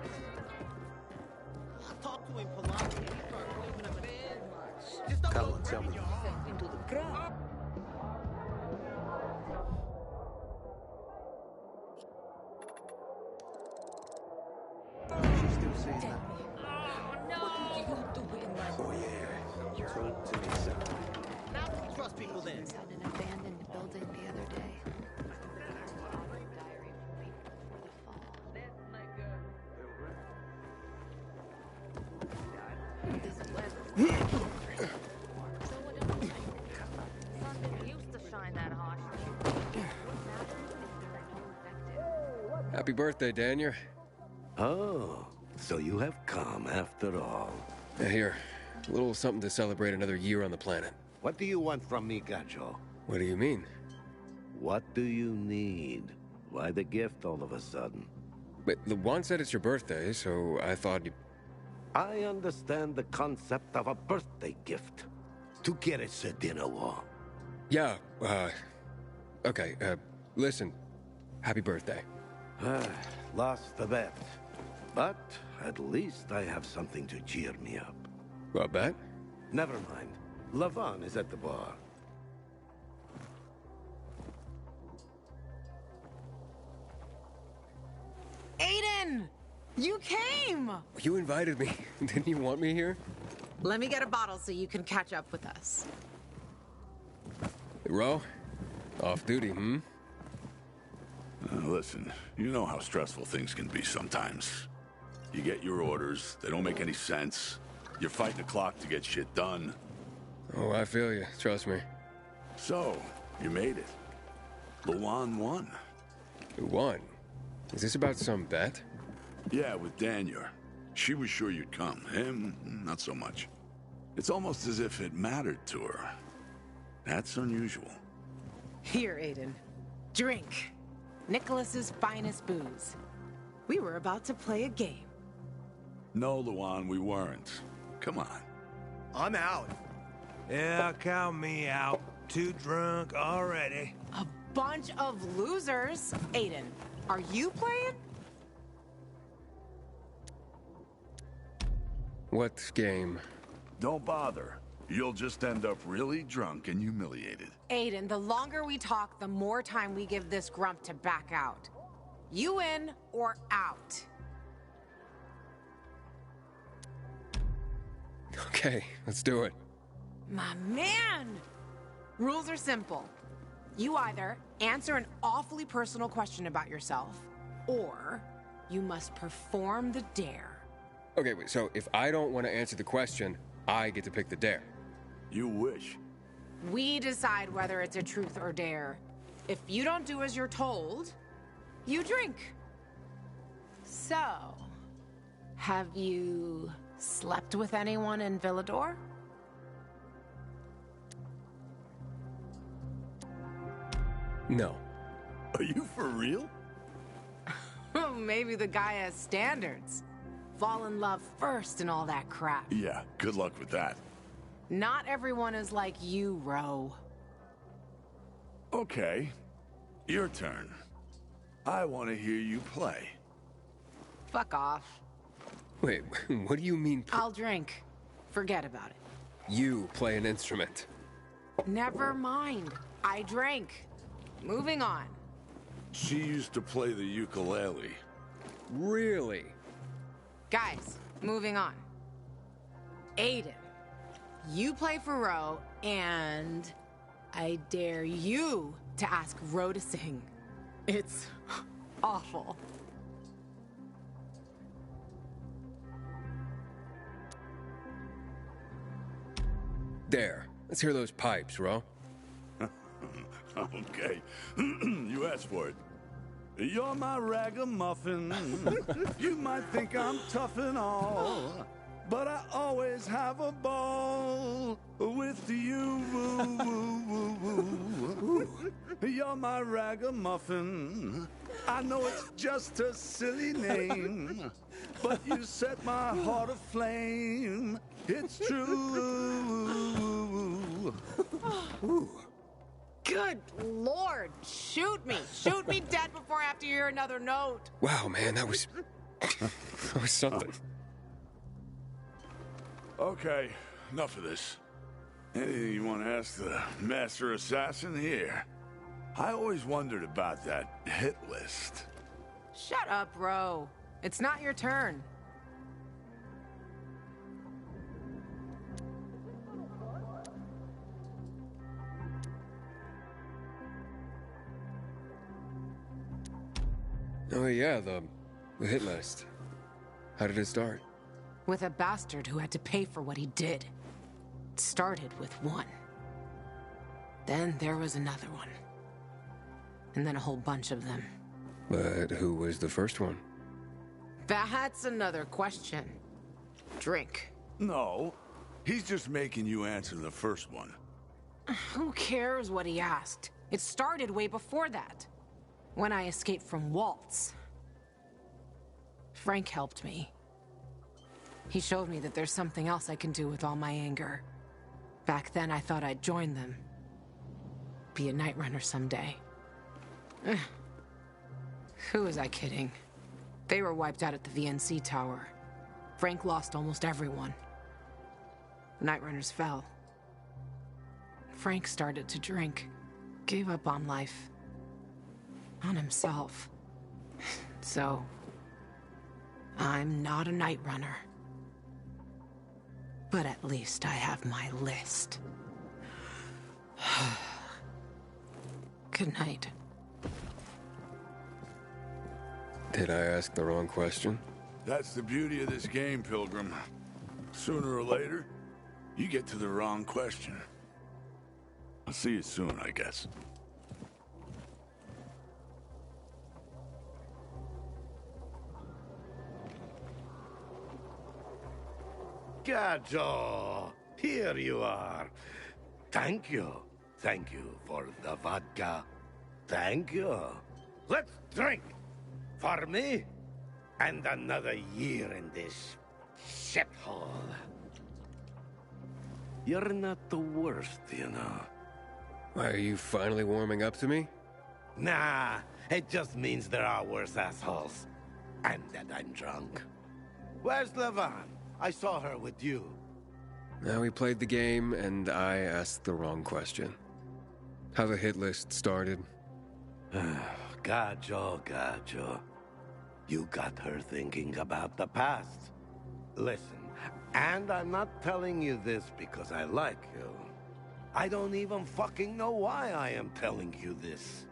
I talked to him politely and he started waving at me so much. Just don't Come go on, tell me. yourself into the crowd. She's still saying that. Oh, yeah. Talk to me, son. Now don't trust people then. Inside an abandoned building the other day. Diary from week before the fall. Happy birthday, Daniel. Oh, so you have come after all. Here, a little something to celebrate another year on the planet. What do you want from me, Gacho? What do you mean? What do you need? Why the gift all of a sudden? But Lawan said it's your birthday, so I thought you... I understand the concept of a birthday gift. Tu quieres a dinner war? Yeah, okay, listen. Happy birthday. Lost the bet. But at least I have something to cheer me up. What bet? Never mind. Lawan is at the bar. Aiden! You came! You invited me. Didn't you want me here? Let me get a bottle so you can catch up with us. Ro? Off duty, hmm? Listen, you know how stressful things can be sometimes. You get your orders, they don't make any sense. You're fighting the clock to get shit done. Oh, I feel you. Trust me. So, you made it. Lawan won. Who won? Is this about some bet? Yeah, with Daniel. She was sure you'd come. Him, not so much. It's almost as if it mattered to her. That's unusual. Here, Aiden. Drink. Nicholas's finest booze. We were about to play a game. No, Lawan, we weren't. Come on. I'm out. Yeah, count me out. Too drunk already. A bunch of losers. Aiden, are you playing? What game? Don't bother. You'll just end up really drunk and humiliated. Aiden, the longer we talk, the more time we give this grump to back out. You in or out? Okay, let's do it. My man! Rules are simple. You either answer an awfully personal question about yourself, or you must perform the dare. Okay, wait, so if I don't want to answer the question, I get to pick the dare. You wish. We decide whether it's a truth or dare. If you don't do as you're told, you drink. So, have you slept with anyone in Villador? No. Are you for real? Maybe the guy has standards. Fall in love first and all that crap. Yeah, good luck with that. Not everyone is like you, Ro. Okay, your turn. I want to hear you play. Fuck off. Wait, what do you mean? I'll drink. Forget about it. You play an instrument. Never mind. I drank. Moving on. She used to play the ukulele. Really? Guys, moving on. Aiden, you play for Ro, and I dare you to ask Ro to sing. It's awful. There. Let's hear those pipes, Ro. Okay. You asked for it. You're my ragamuffin. You might think I'm tough and all, but I always have a ball with you. You're my ragamuffin. I know it's just a silly name, but you set my heart aflame. It's true. Good Lord, shoot me. Shoot me dead before I have to hear another note. Wow, man, that was... that was something. Okay, enough of this. Anything you want to ask the Master Assassin here? I always wondered about that hit list. Shut up, Ro. It's not your turn. Oh yeah, the hit list. How did it start? With a bastard who had to pay for what he did. It started with one. Then there was another one. And then a whole bunch of them. But who was the first one? That's another question. Drink. No, he's just making you answer the first one. Who cares what he asked? It started way before that. When I escaped from Waltz. Frank helped me. He showed me that there's something else I can do with all my anger. Back then, I thought I'd join them. Be a Night Runner someday. Who was I kidding? They were wiped out at the VNC Tower. Frank lost almost everyone. The Night Runners fell. Frank started to drink. Gave up on life. On himself. So... I'm not a Night Runner. But at least I have my list. Good night. Did I ask the wrong question? That's the beauty of this game, Pilgrim. Sooner or later, you get to the wrong question. I'll see you soon, I guess. Gajo, here you are. Thank you. Thank you for the vodka. Thank you. Let's drink. For me, and another year in this shithole. You're not the worst, you know. Why, are you finally warming up to me? Nah, it just means there are worse assholes. And that I'm drunk. Where's Levan? I saw her with you. Now we played the game, and I asked the wrong question. How the hit list started. Gajo. You got her thinking about the past. Listen, and I'm not telling you this because I like you. I don't even fucking know why I am telling you this.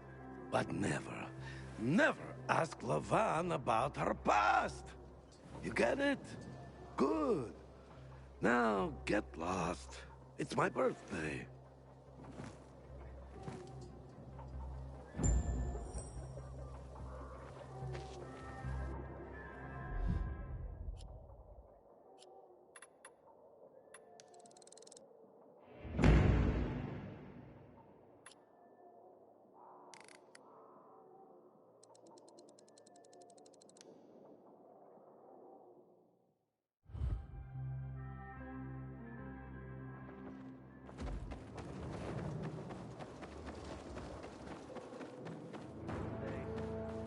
But never ask Levan about her past. You get it? Good. Now, get lost. It's my birthday.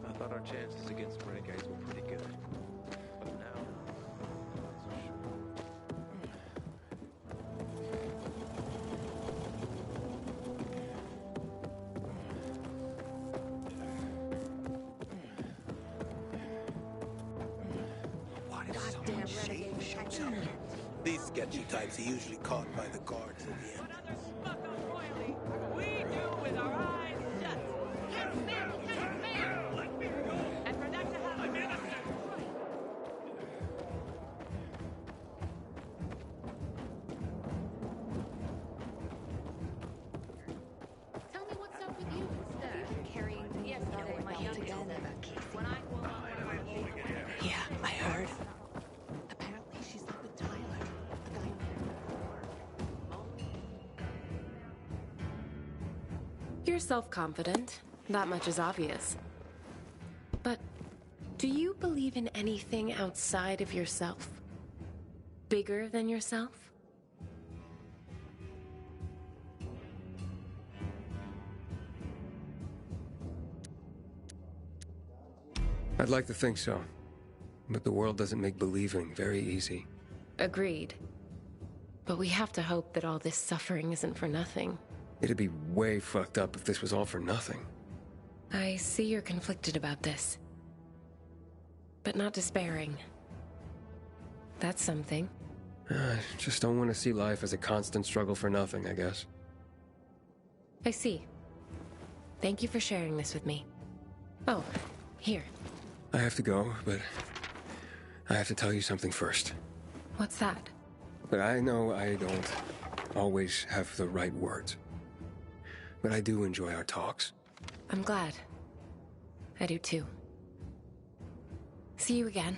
I thought our chances against renegades were pretty good. But now, not so sure. What if someone shady shows up? These sketchy types are usually caught by the guards at the end. We do with our eyes shut. And for that to happen, Tell me what's up with you instead. Carrying the yesterday, my young together. When I Yeah, I heard. apparently she's up with Tyler, the guy. You're self-confident. That much is obvious. But do you believe in anything outside of yourself? Bigger than yourself? I'd like to think so. But the world doesn't make believing very easy. Agreed. But we have to hope that all this suffering isn't for nothing. It'd be way fucked up if this was all for nothing. I see you're conflicted about this. But not despairing. That's something. I just don't want to see life as a constant struggle for nothing, I guess. I see. Thank you for sharing this with me. Oh, here. I have to go, but I have to tell you something first. What's that? But I know I don't always have the right words. But I do enjoy our talks. I'm glad. I do too. See you again.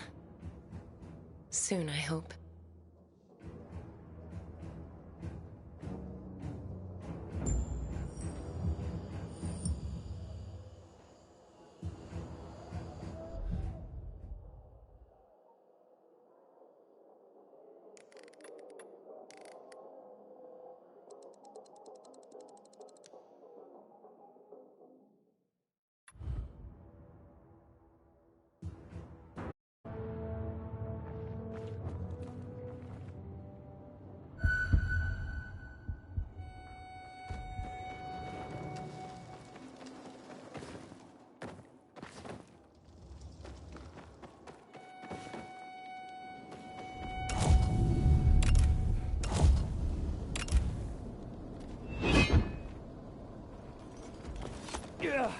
Soon, I hope. Yeah.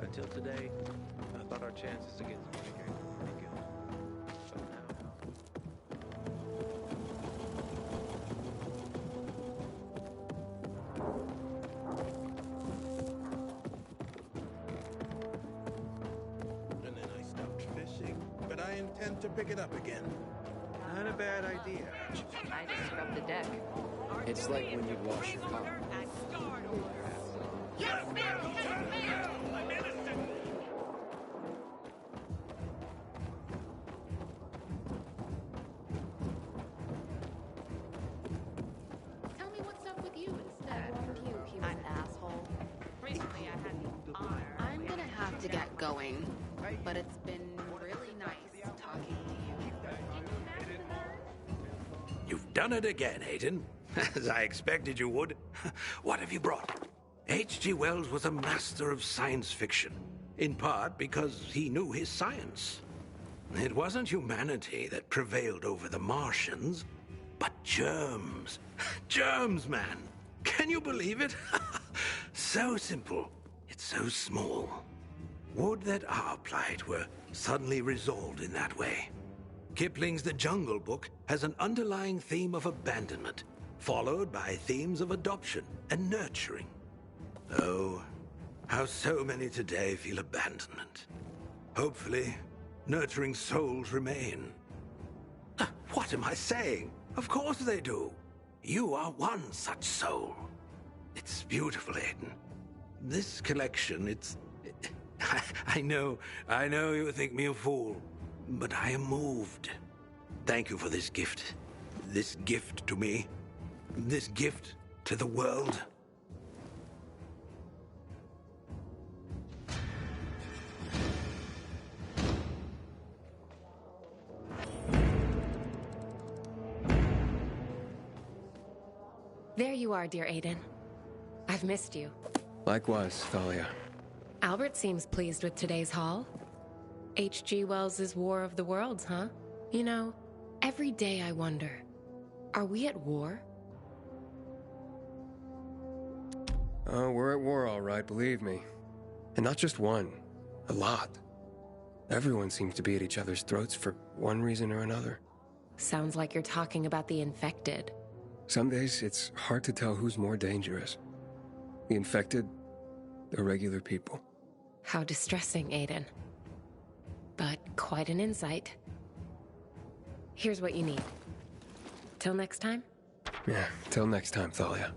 Until today, I thought our chances against Renegade were pretty good. But now... And then I stopped fishing, but I intend to pick it up again. Not a bad idea. I just scrubbed the deck. It's like when you wash your car. Tell me what's up with you instead. I warned you he was an asshole. Recently, I had the honor. I'm gonna have to get going, but it's been really nice talking to you. Done it again, Aiden. As I expected you would. What have you brought? H.G. Wells was a master of science fiction, in part because he knew his science. It wasn't humanity that prevailed over the Martians, but germs. Germs, man. Can you believe it? So simple, yet so small. Would that our plight were suddenly resolved in that way. Kipling's The Jungle Book has an underlying theme of abandonment, followed by themes of adoption and nurturing. Oh, how so many today feel abandonment. Hopefully, nurturing souls remain. What am I saying? Of course they do. You are one such soul. It's beautiful, Aiden. This collection, I know you think me a fool, but I am moved. Thank you for this gift. This gift to me. This gift to the world. There you are, dear Aiden. I've missed you. Likewise, Thalia. Albert seems pleased with today's haul. H.G. Wells' War of the Worlds, huh? You know, every day I wonder, are we at war? Oh, we're at war, all right, believe me. And not just one, a lot. Everyone seems to be at each other's throats for one reason or another. Sounds like you're talking about the infected. Some days, it's hard to tell who's more dangerous. The infected, or regular people. How distressing, Aiden. But quite an insight. Here's what you need. Till next time? Yeah, till next time, Thalia.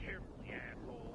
carefully, asshole.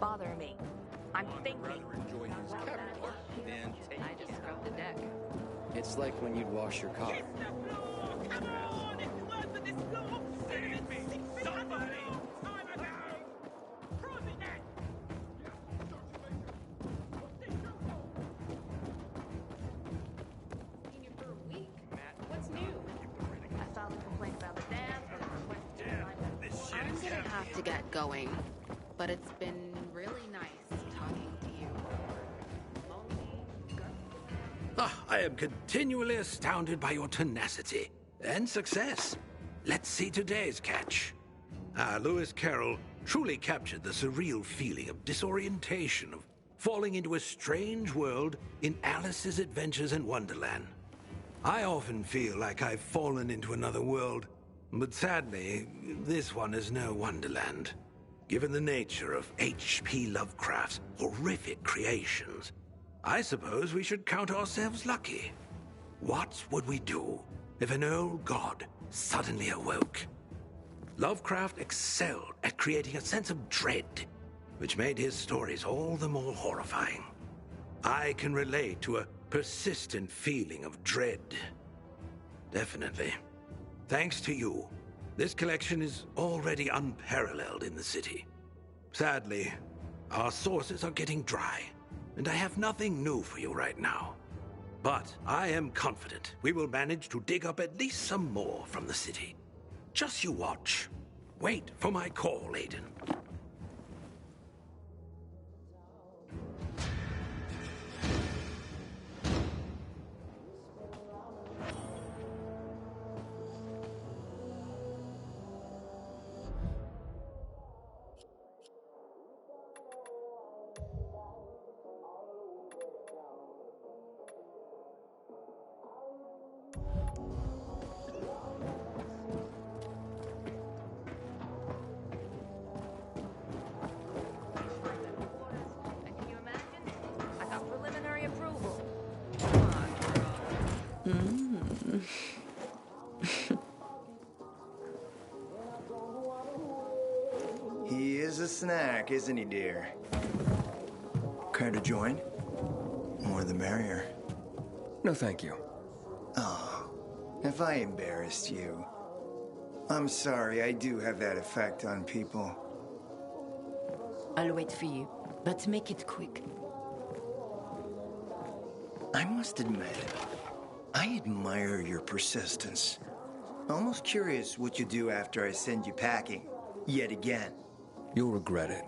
bother me. I'm thinking. I just scrubbed the deck. It's like when you'd wash your car. What's new? I filed a complaint about the dam, but I'm gonna have to get going. But it's been really nice talking to you. I am continually astounded by your tenacity and success. Let's see today's catch. Lewis Carroll truly captured the surreal feeling of disorientation, of falling into a strange world in Alice's Adventures in Wonderland. I often feel like I've fallen into another world, but sadly, this one is no Wonderland. Given the nature of H.P. Lovecraft's horrific creations, I suppose we should count ourselves lucky. What would we do if an old god suddenly awoke? Lovecraft excelled at creating a sense of dread, which made his stories all the more horrifying. I can relate to a persistent feeling of dread. Definitely. Thanks to you, this collection is already unparalleled in the city. Sadly, our sources are getting dry, and I have nothing new for you right now. But I am confident we will manage to dig up at least some more from the city. Just you watch. Wait for my call, Aiden. a snack, isn't he, dear? Care to join? More the merrier. No, thank you. Oh, if I embarrassed you. I'm sorry, I do have that effect on people. I'll wait for you, but make it quick. I must admit, I admire your persistence. Almost curious what you do after I send you packing, yet again. You'll regret it.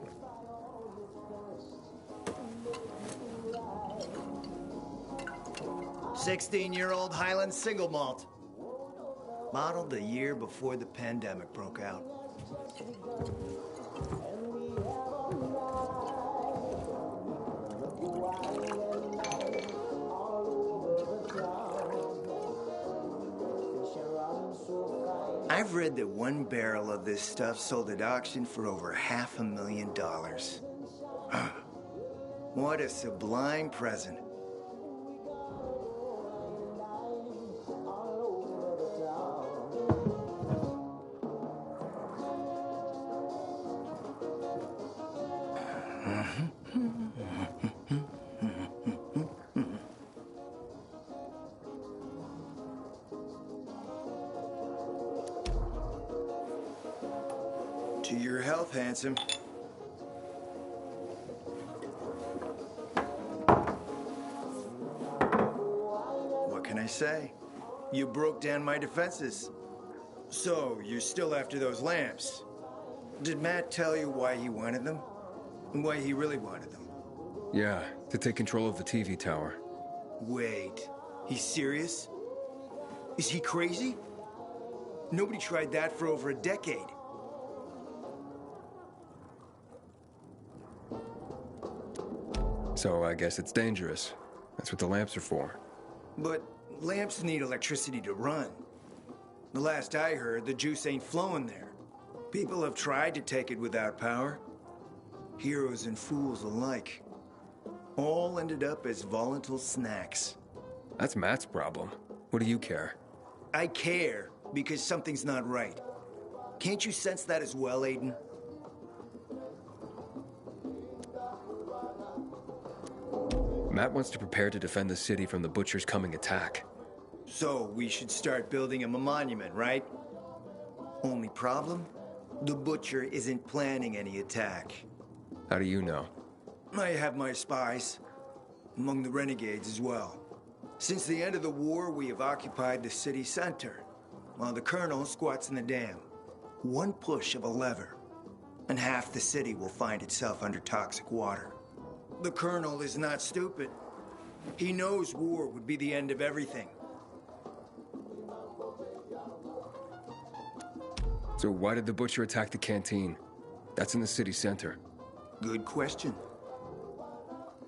"16-year-old Highland single malt. Modeled the year before the pandemic broke out. I've read that one barrel of this stuff sold at auction for over $500,000. What a sublime present. To your health, handsome. What can I say? You broke down my defenses. So, you're still after those lamps. Did Matt tell you why he wanted them? And why he really wanted them? Yeah, to take control of the TV tower. Wait, he's serious? Is he crazy? Nobody tried that for over a decade. So I guess it's dangerous. That's what the lamps are for. But lamps need electricity to run. The last I heard, the juice ain't flowing there. People have tried to take it without power. Heroes and fools alike. All ended up as volatile snacks. That's Matt's problem. What do you care? I care because something's not right. Can't you sense that as well, Aiden? Matt wants to prepare to defend the city from the Butcher's coming attack. So we should start building him a monument, right? Only problem? The Butcher isn't planning any attack. How do you know? I have my spies. Among the renegades as well. Since the end of the war, we have occupied the city center, while the Colonel squats in the dam. One push of a lever, and half the city will find itself under toxic water. The Colonel is not stupid. He knows war would be the end of everything. So why did the Butcher attack the canteen? That's in the city center. Good question.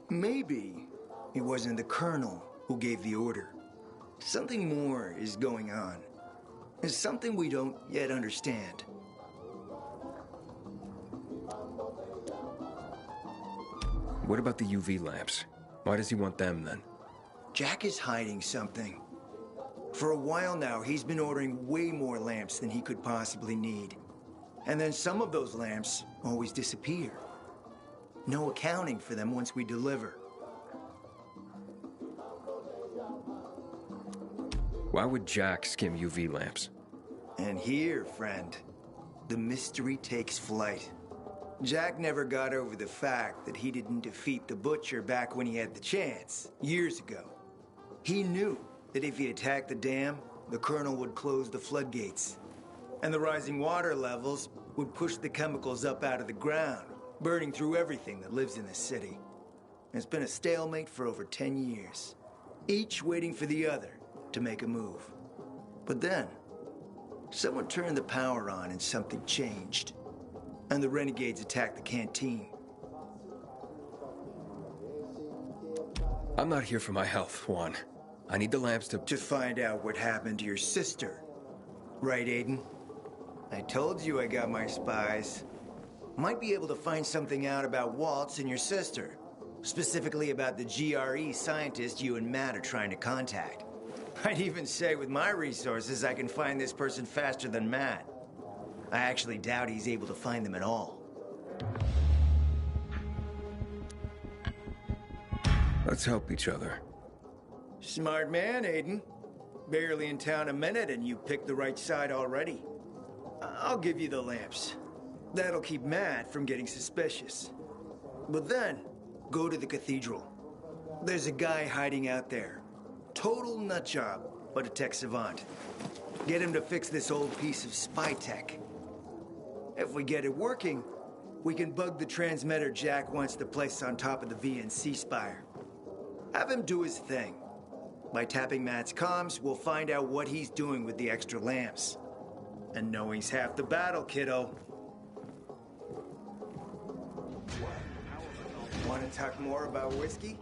Maybe it wasn't the Colonel who gave the order. Something more is going on. It's something we don't yet understand. What about the UV lamps? Why does he want them then? Jack is hiding something. For a while now, he's been ordering way more lamps than he could possibly need. And then some of those lamps always disappear. No accounting for them once we deliver. Why would Jack skim UV lamps? And here, friend, the mystery takes flight. Jack never got over the fact that he didn't defeat the Butcher back when he had the chance, years ago. He knew that if he attacked the dam, the Colonel would close the floodgates. And the rising water levels would push the chemicals up out of the ground, burning through everything that lives in the city. It's been a stalemate for over 10 years, each waiting for the other to make a move. But then, someone turned the power on and something changed. And the renegades attacked the canteen. I'm not here for my health, Juan. I need the lamps to find out what happened to your sister. Right, Aiden? I told you I got my spies. Might be able to find something out about Waltz and your sister. Specifically about the GRE scientist you and Matt are trying to contact. I'd even say with my resources, I can find this person faster than Matt. I actually doubt he's able to find them at all. Let's help each other. Smart man, Aiden. Barely in town a minute and you picked the right side already. I'll give you the lamps. That'll keep Matt from getting suspicious. But then, go to the cathedral. There's a guy hiding out there. Total nutjob, but a tech savant. Get him to fix this old piece of spy tech. If we get it working, we can bug the transmitter Jack wants to place on top of the VNC spire. Have him do his thing. By tapping Matt's comms, we'll find out what he's doing with the extra lamps. And knowing's half the battle, kiddo. Want to talk more about whiskey?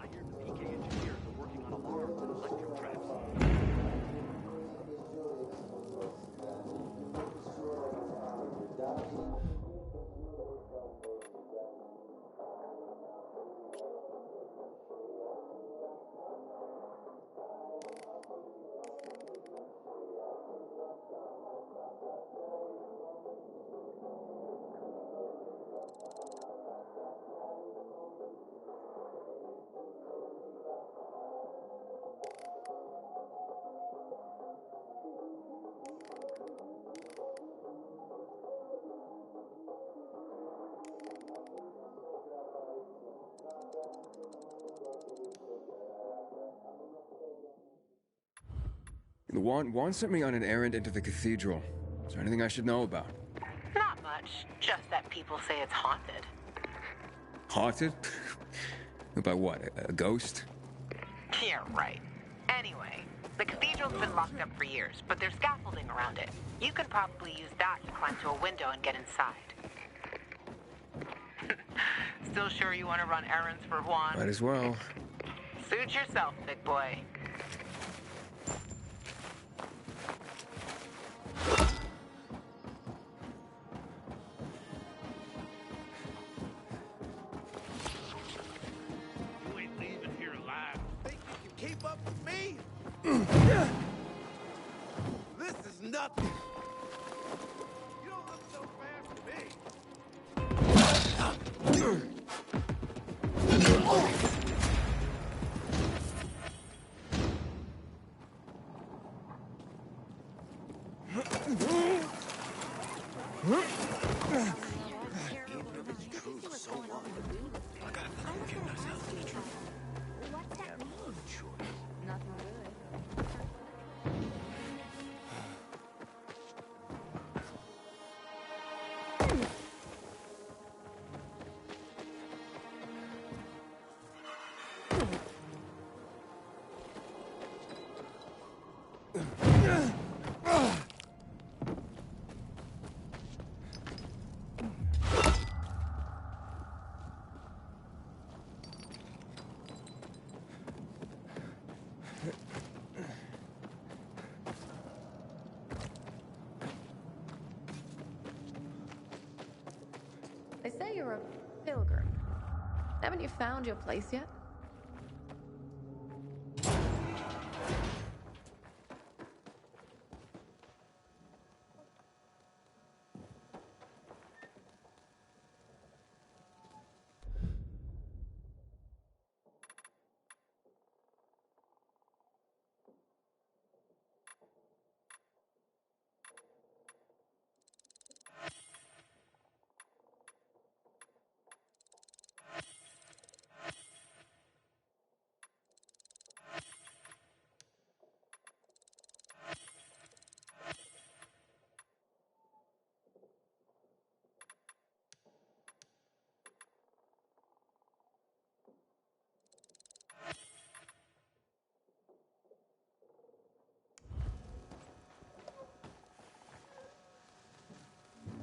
Juan sent me on an errand into the cathedral. Is there anything I should know about? Not much. Just that people say it's haunted. Haunted? By what? A ghost? Yeah, right. Anyway, the cathedral's been locked up for years, but there's scaffolding around it. You can probably use that to climb to a window and get inside. Still sure you want to run errands for Juan? Might as well. Suit yourself, big boy. Keep up with me? This is nothing. You don't look so fast to me. Even if it's true, so what? I gotta get myself to the truth. What's that mean? Nothing good. They say you're a pilgrim. Haven't you found your place yet?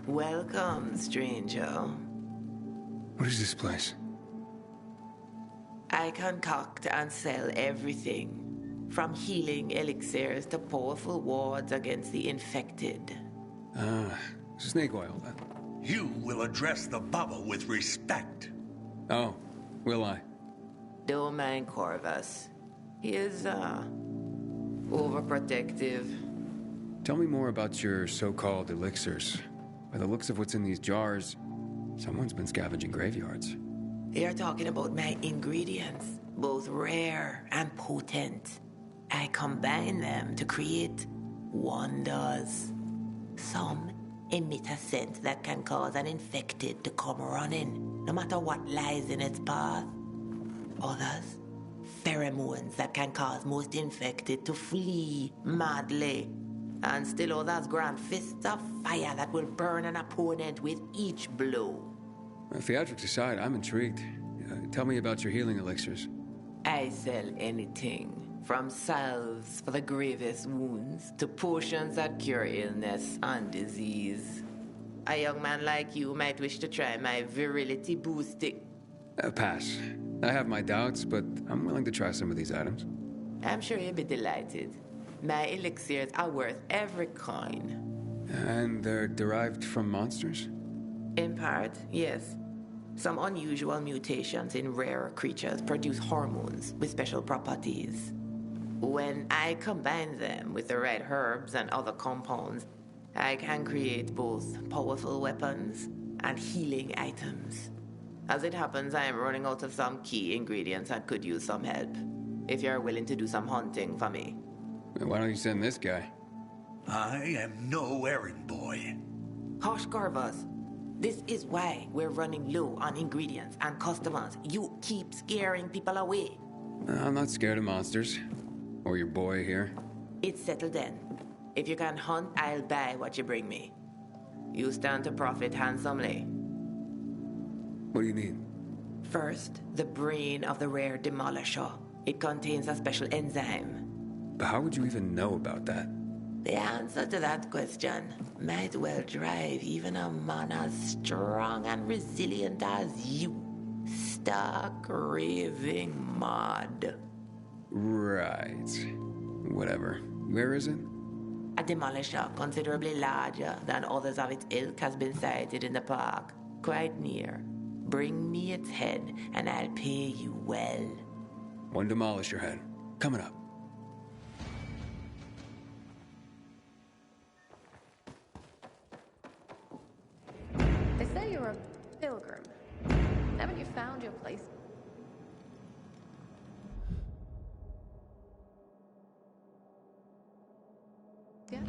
Welcome, stranger. What is this place? I concoct and sell everything, from healing elixirs to powerful wards against the infected. Snake oil. You will address the Baba with respect. Oh, will I? Don't mind Corvus. He is, overprotective. Tell me more about your so-called elixirs. By the looks of what's in these jars, Someone's been scavenging graveyards. You're talking about my ingredients, both rare and potent. I combine them to create wonders. Some emit a scent that can cause an infected to come running, no matter what lies in its path. Others, pheromones that can cause most infected to flee madly. And still others grant fists of fire that will burn an opponent with each blow. Theatrics aside, I'm intrigued. Tell me about your healing elixirs. I sell anything, from salves for the gravest wounds to potions that cure illness and disease. A young man like you might wish to try my virility boosting. Pass. I have my doubts, but I'm willing to try some of these items. I'm sure you'll be delighted. My elixirs are worth every coin. And they're derived from monsters? In part, yes. Some unusual mutations in rare creatures produce hormones with special properties. When I combine them with the right herbs and other compounds, I can create both powerful weapons and healing items. As it happens, I am running out of some key ingredients and could use some help. If you're willing to do some hunting for me. Why don't you send this guy? I am no errand boy. Hush, Corvus. This is why we're running low on ingredients and customers. You keep scaring people away. I'm not scared of monsters. Or your boy here. It's settled then. If you can hunt, I'll buy what you bring me. You stand to profit handsomely. What do you need? First, the brain of the rare demolisher. It contains a special enzyme. But how would you even know about that? The answer to that question might well drive even a man as strong and resilient as you stark raving mad. Right. Whatever. Where is it? A demolisher considerably larger than others of its ilk has been sighted in the park, quite near. Bring me its head, and I'll pay you well. One demolisher head. Coming up. They say you're a pilgrim. Haven't you found your place? Yeah.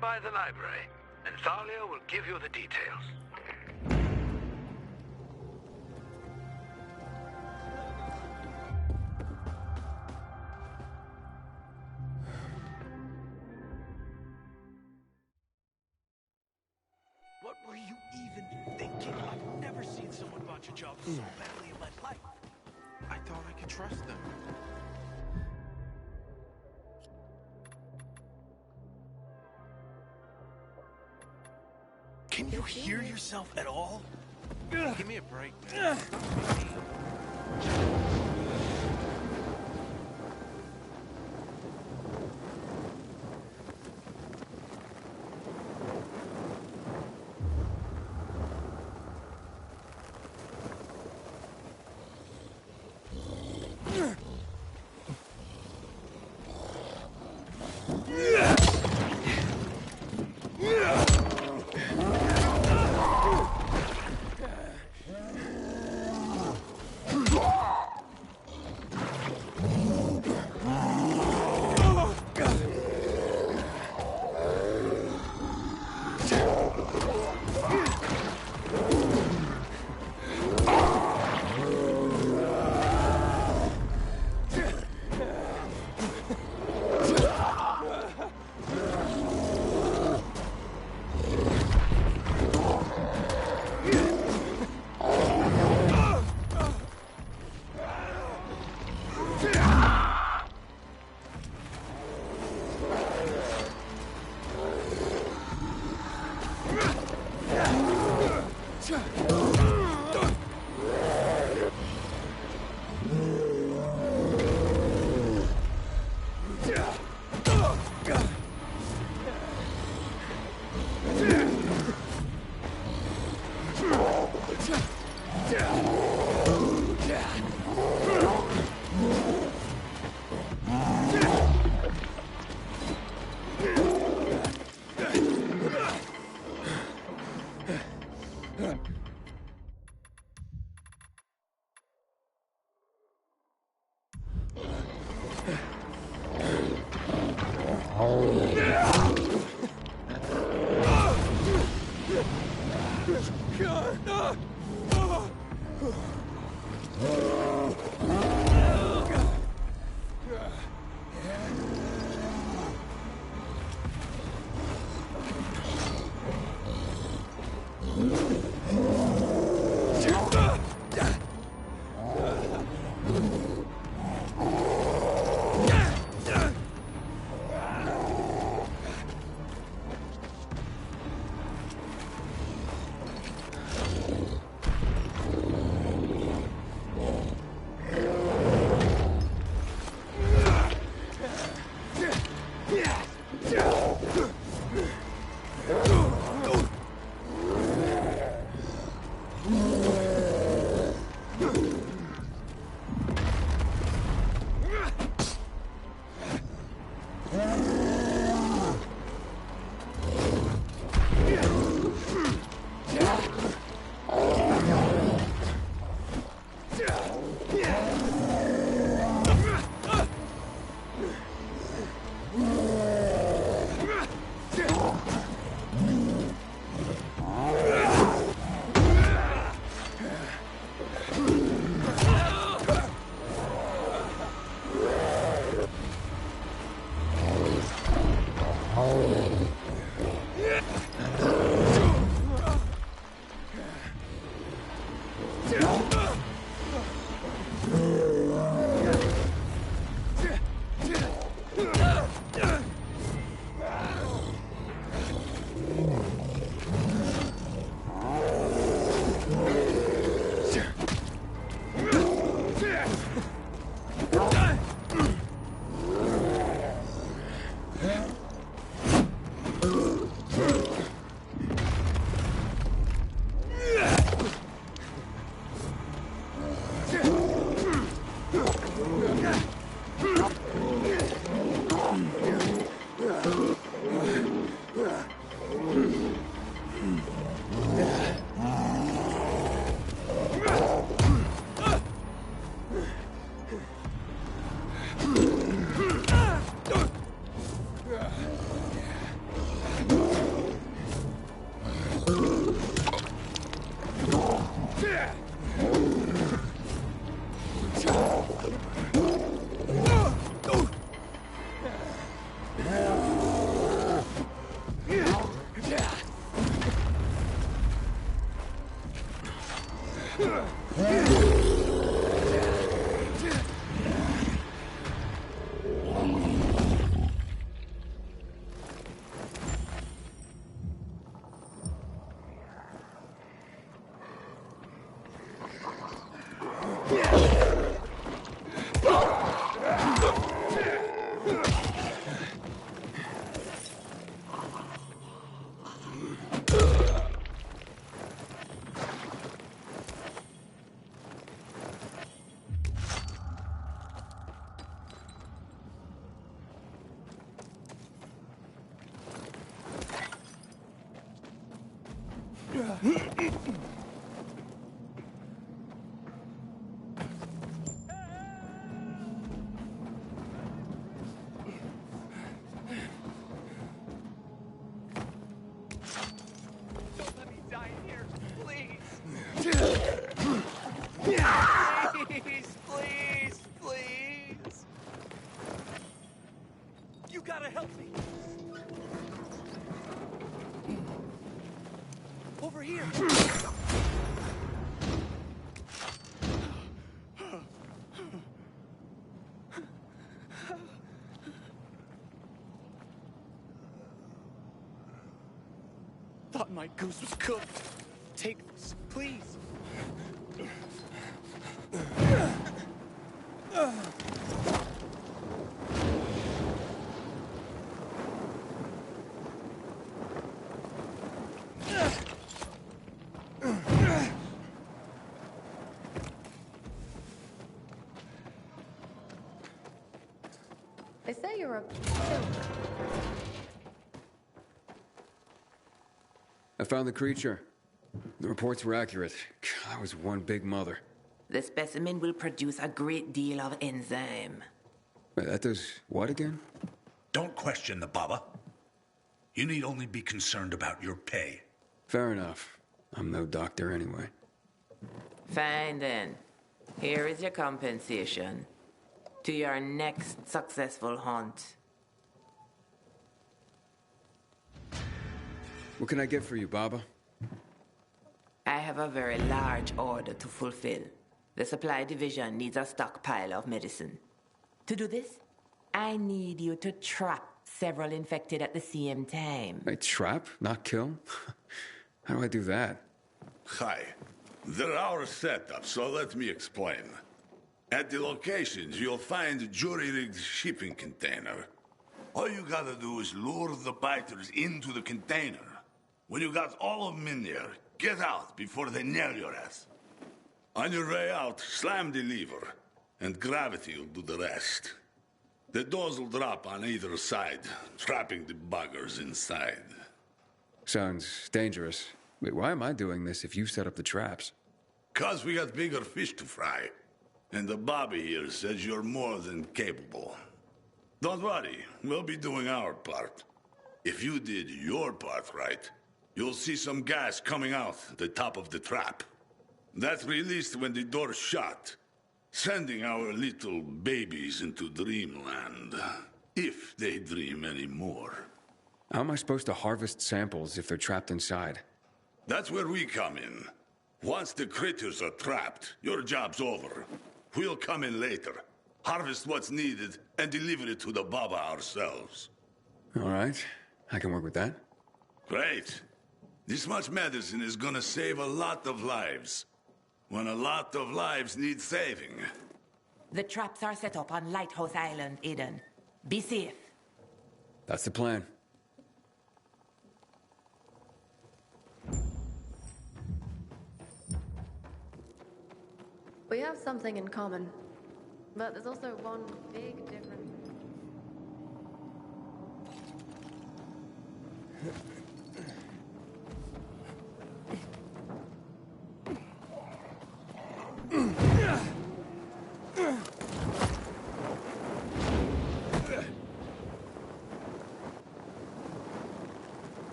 on by the library, and Thalia will give you the details. What were you even thinking? I've never seen someone botch a job so badly in my life. I thought I could trust them. Can you hear yourself at all? Give me a break, man. Please, please. You gotta help me. Over here. Thought my goose was cooked. Take this, please. They say you're a pilgrim. I found the creature. The reports were accurate. That was one big mother. The specimen will produce a great deal of enzyme. Wait, that does what again? Don't question the Baba. You need only be concerned about your pay. Fair enough. I'm no doctor anyway. Fine then. Here is your compensation. To your next successful hunt. What can I get for you, Baba? I have a very large order to fulfill. The supply division needs a stockpile of medicine. To do this, I need you to trap several infected at the same time. Wait, trap, not kill? How do I do that? Hi. They're our setup, so let me explain. At the locations, you'll find a jury-rigged shipping container. All you gotta do is lure the biters into the container. When you got all of them in there, get out before they nail your ass. On your way out, slam the lever, and gravity will do the rest. The doors will drop on either side, trapping the buggers inside. Sounds dangerous. Wait, why am I doing this if you set up the traps? 'Cause we got bigger fish to fry. And the Bobby here says you're more than capable. Don't worry, we'll be doing our part. If you did your part right, you'll see some gas coming out the top of the trap. That's released when the door's shut, sending our little babies into dreamland. If they dream anymore. How am I supposed to harvest samples if they're trapped inside? That's where we come in. Once the critters are trapped, your job's over. We'll come in later, harvest what's needed, and deliver it to the Baba ourselves. All right, I can work with that. Great. This much medicine is gonna save a lot of lives. When a lot of lives need saving. The traps are set up on Lighthouse Island, Eden. Be safe. That's the plan. We have something in common, but there's also one big difference.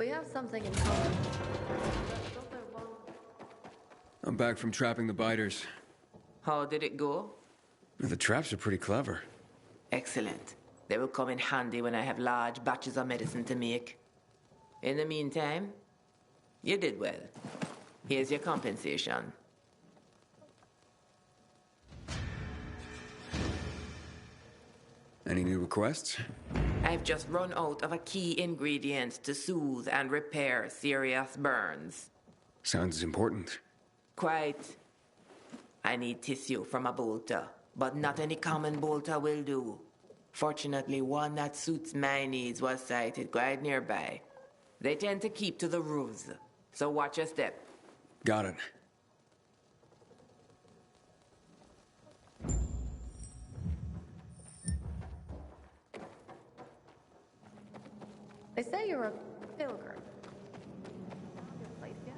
We have something in common. I'm back from trapping the biters. How did it go? The traps are pretty clever. Excellent. They will come in handy when I have large batches of medicine to make. In the meantime, you did well. Here's your compensation. Any new requests? I've just run out of a key ingredient to soothe and repair serious burns. Sounds important. Quite. I need tissue from a bolter, but not any common bolter will do. Fortunately, one that suits my needs was sighted quite nearby. They tend to keep to the roofs, so watch your step. Got it. They say you're a pilgrim. This place yet?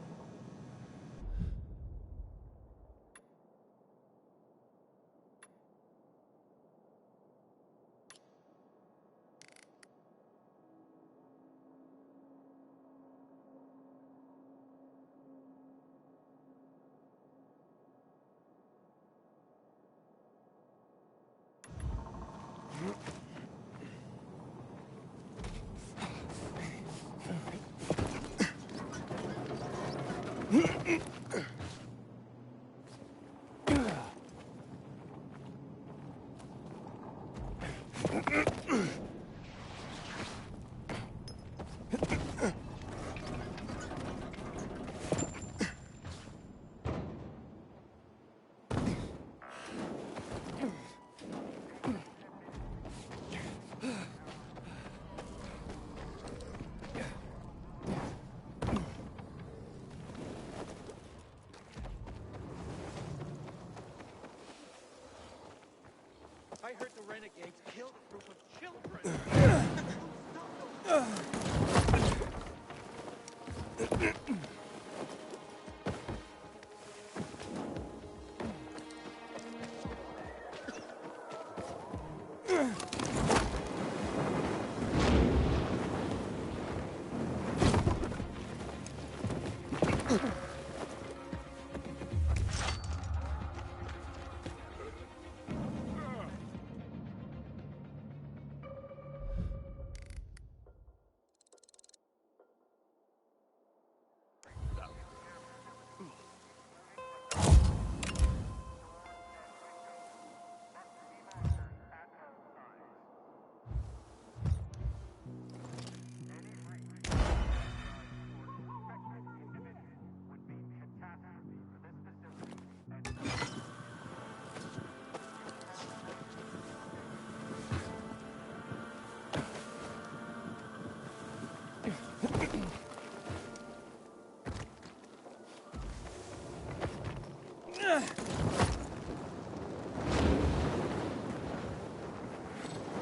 renegades killed a group of children.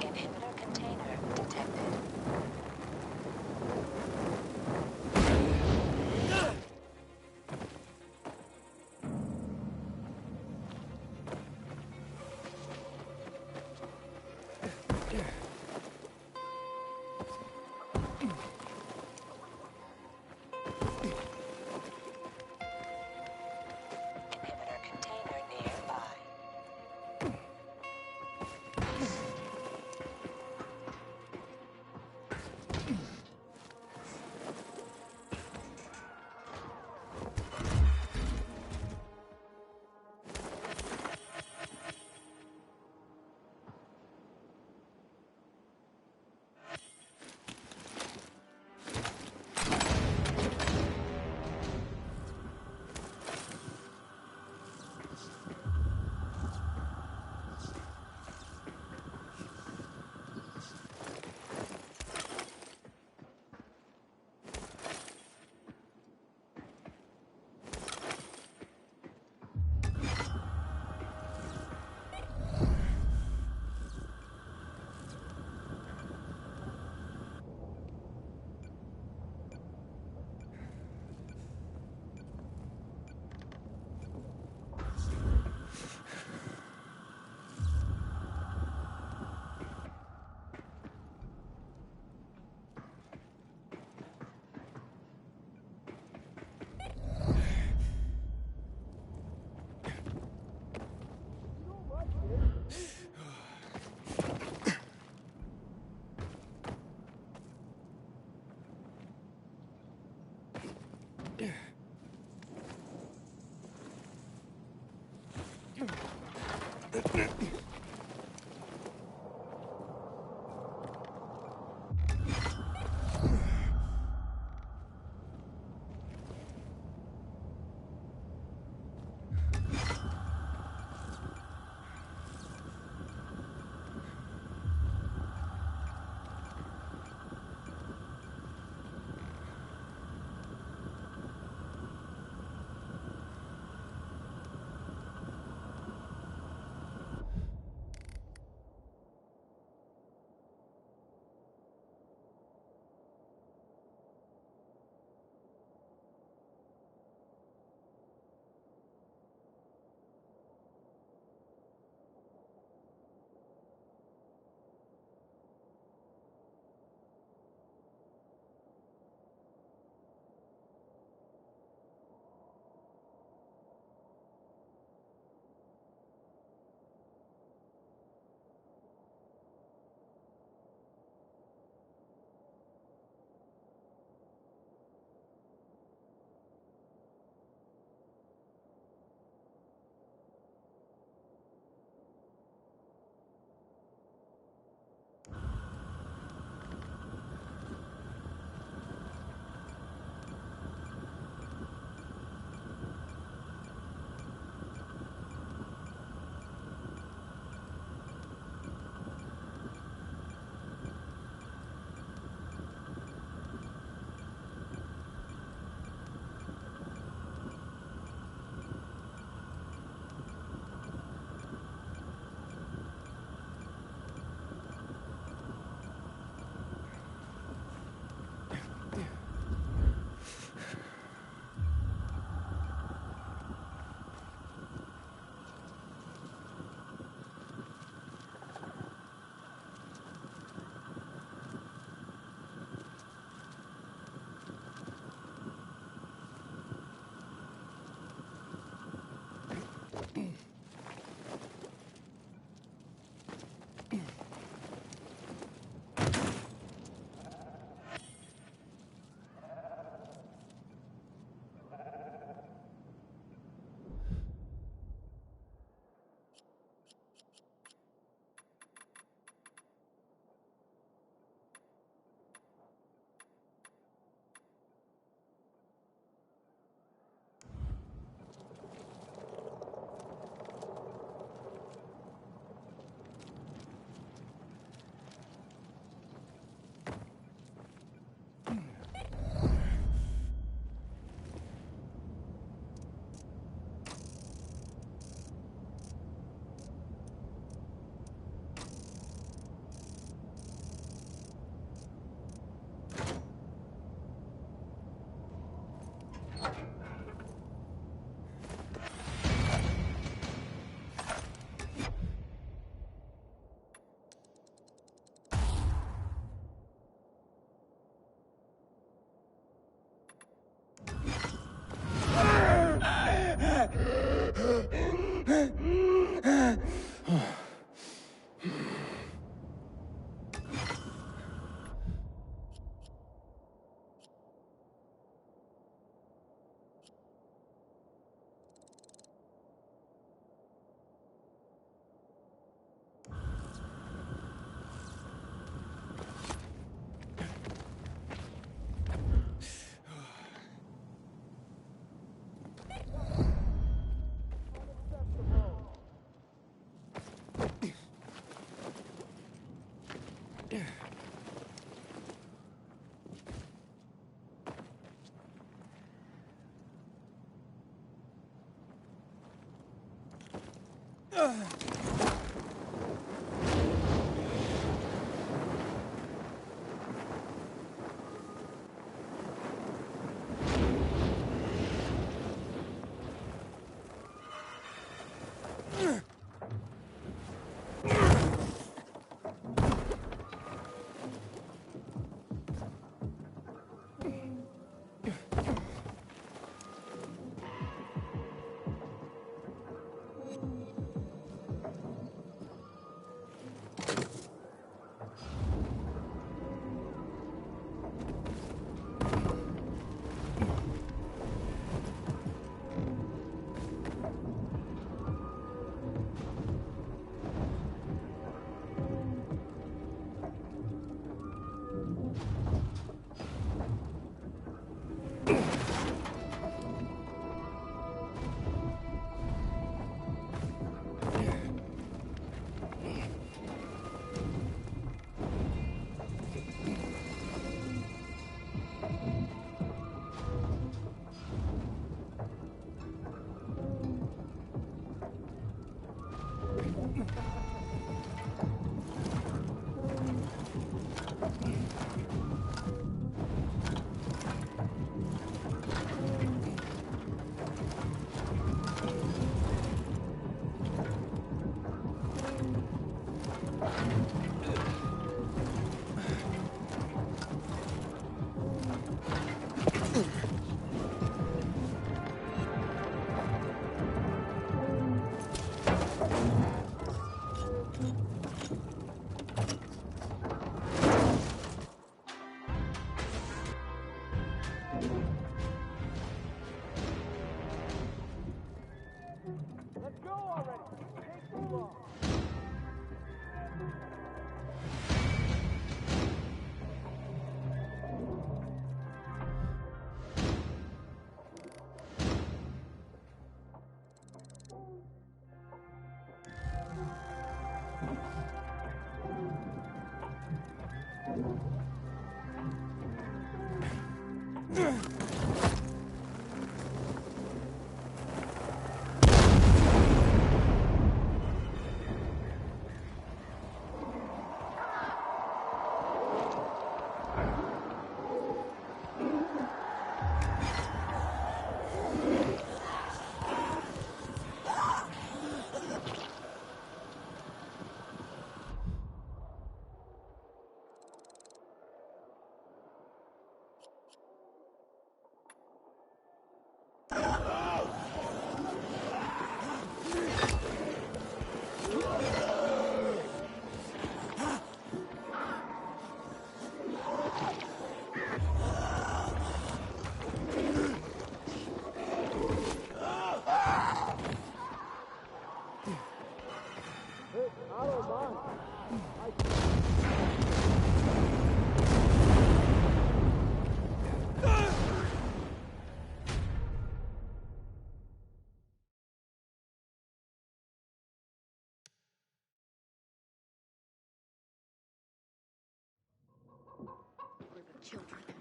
Inhibitor container detected. Inhibitor container nearby.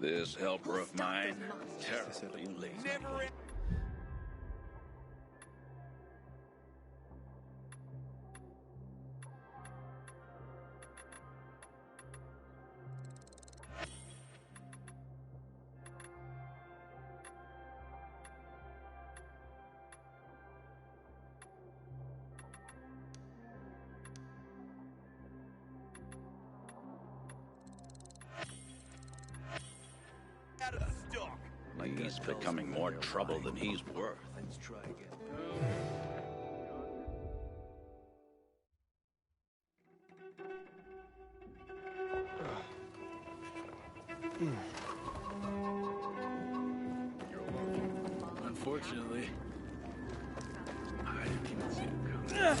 This helper of mine, terribly late. He's becoming more trouble than he's worth. Let's try again. Unfortunately, I didn't even see it coming.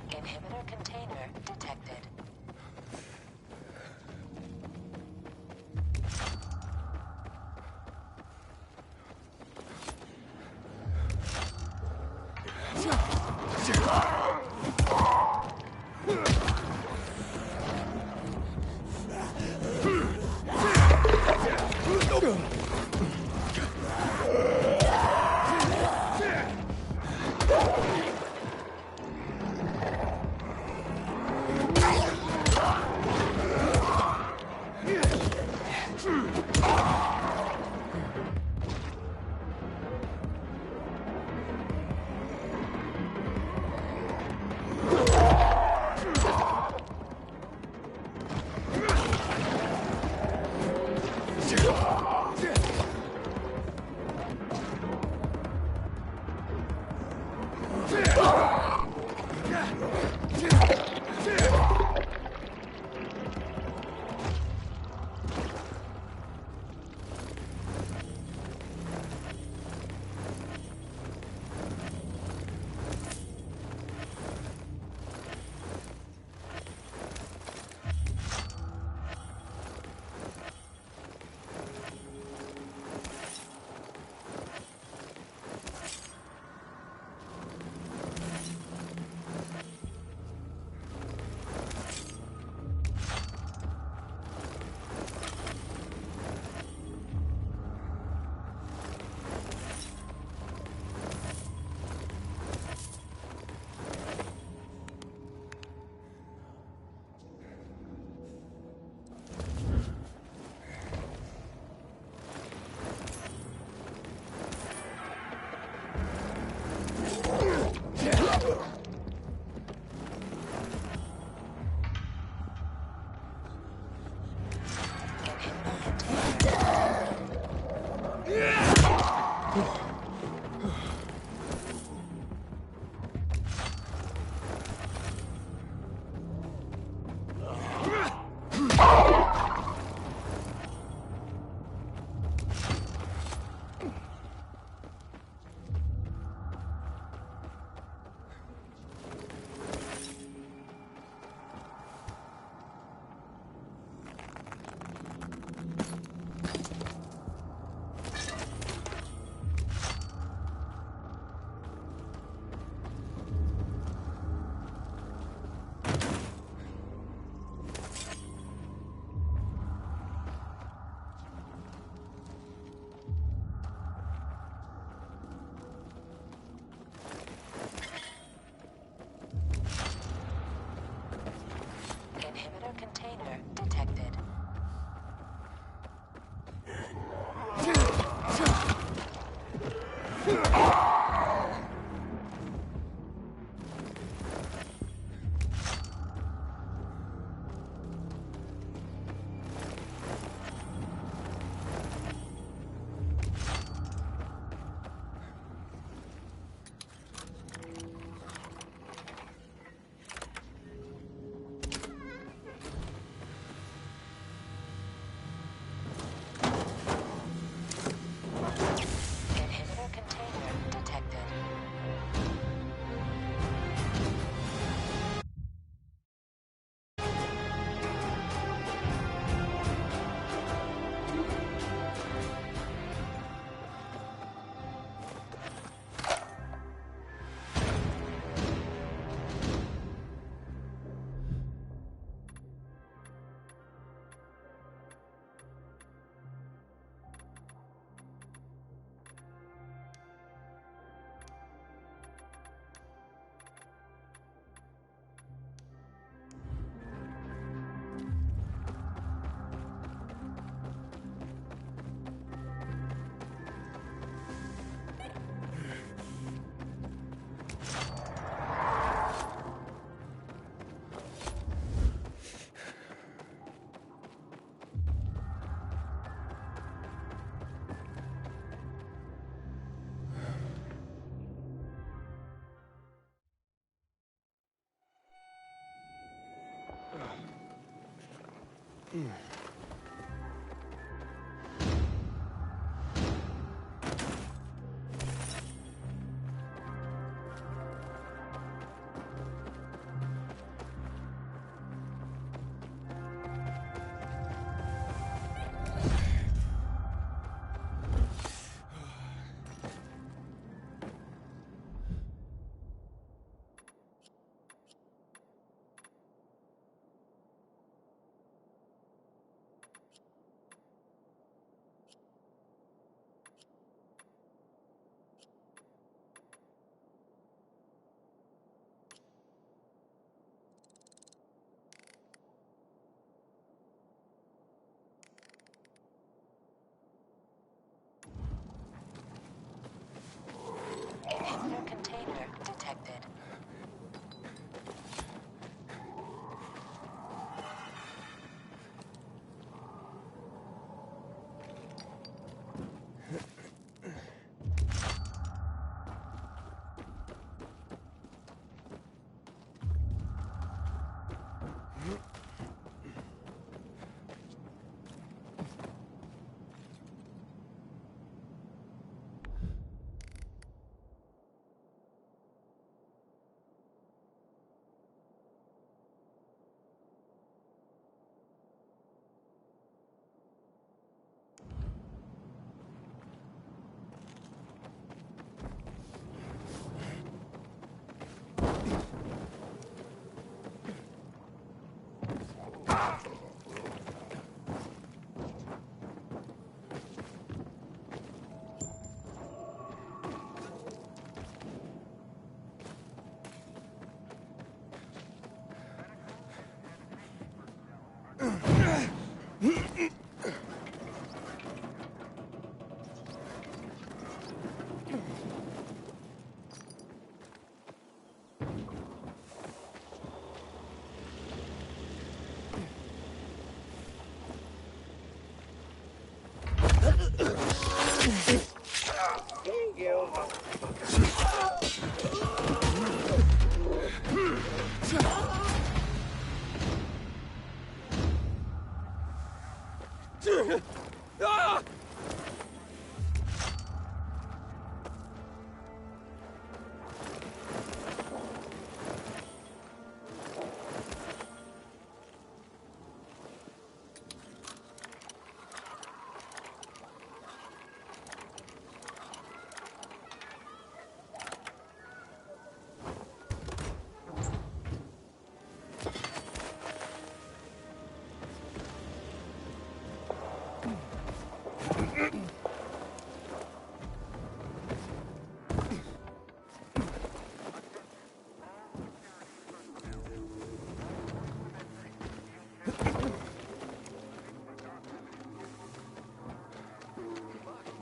Inhibitor container detected. Container detected.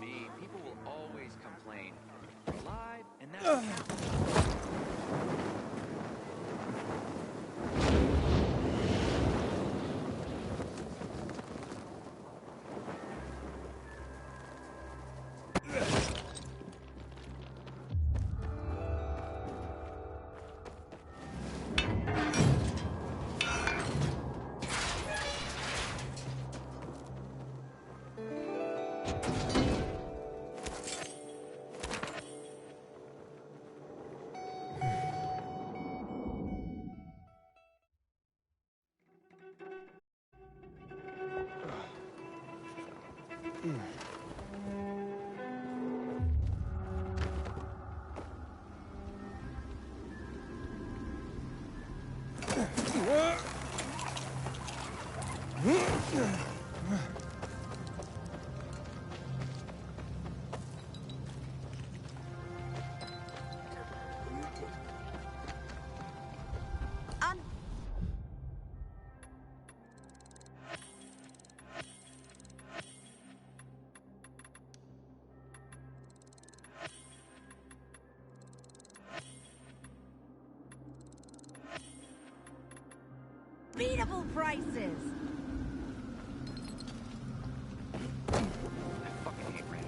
Me, people will always complain. We're alive, and that's Beatable prices! I fucking hate rain.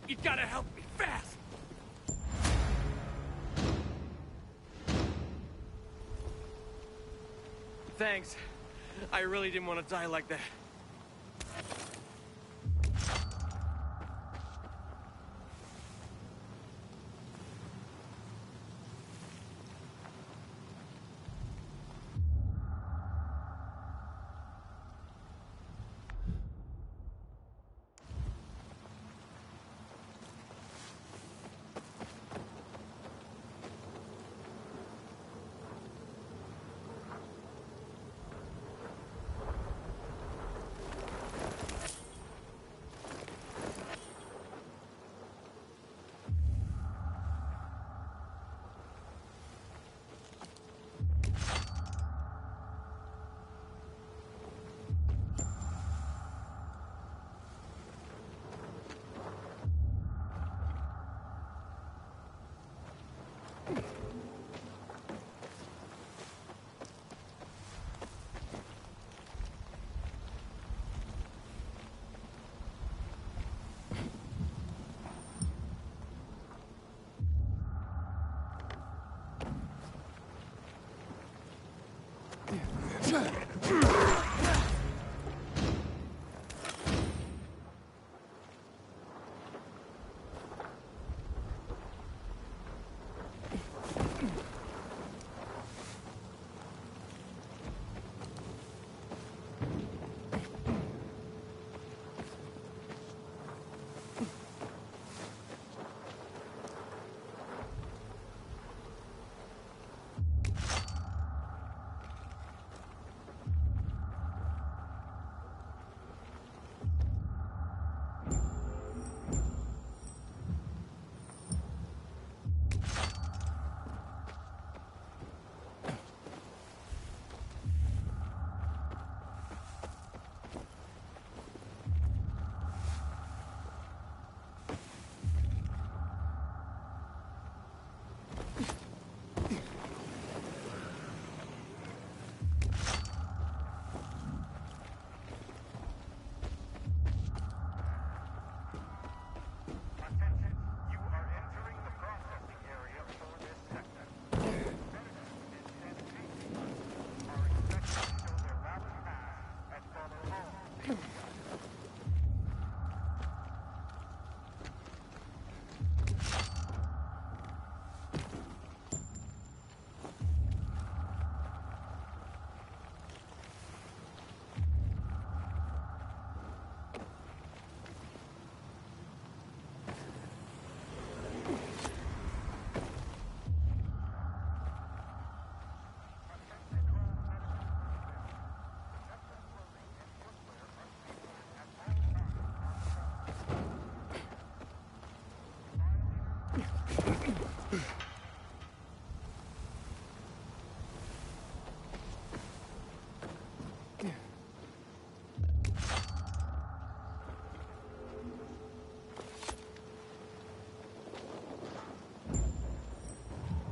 You gotta help me fast! Thanks. I really didn't want to die like that.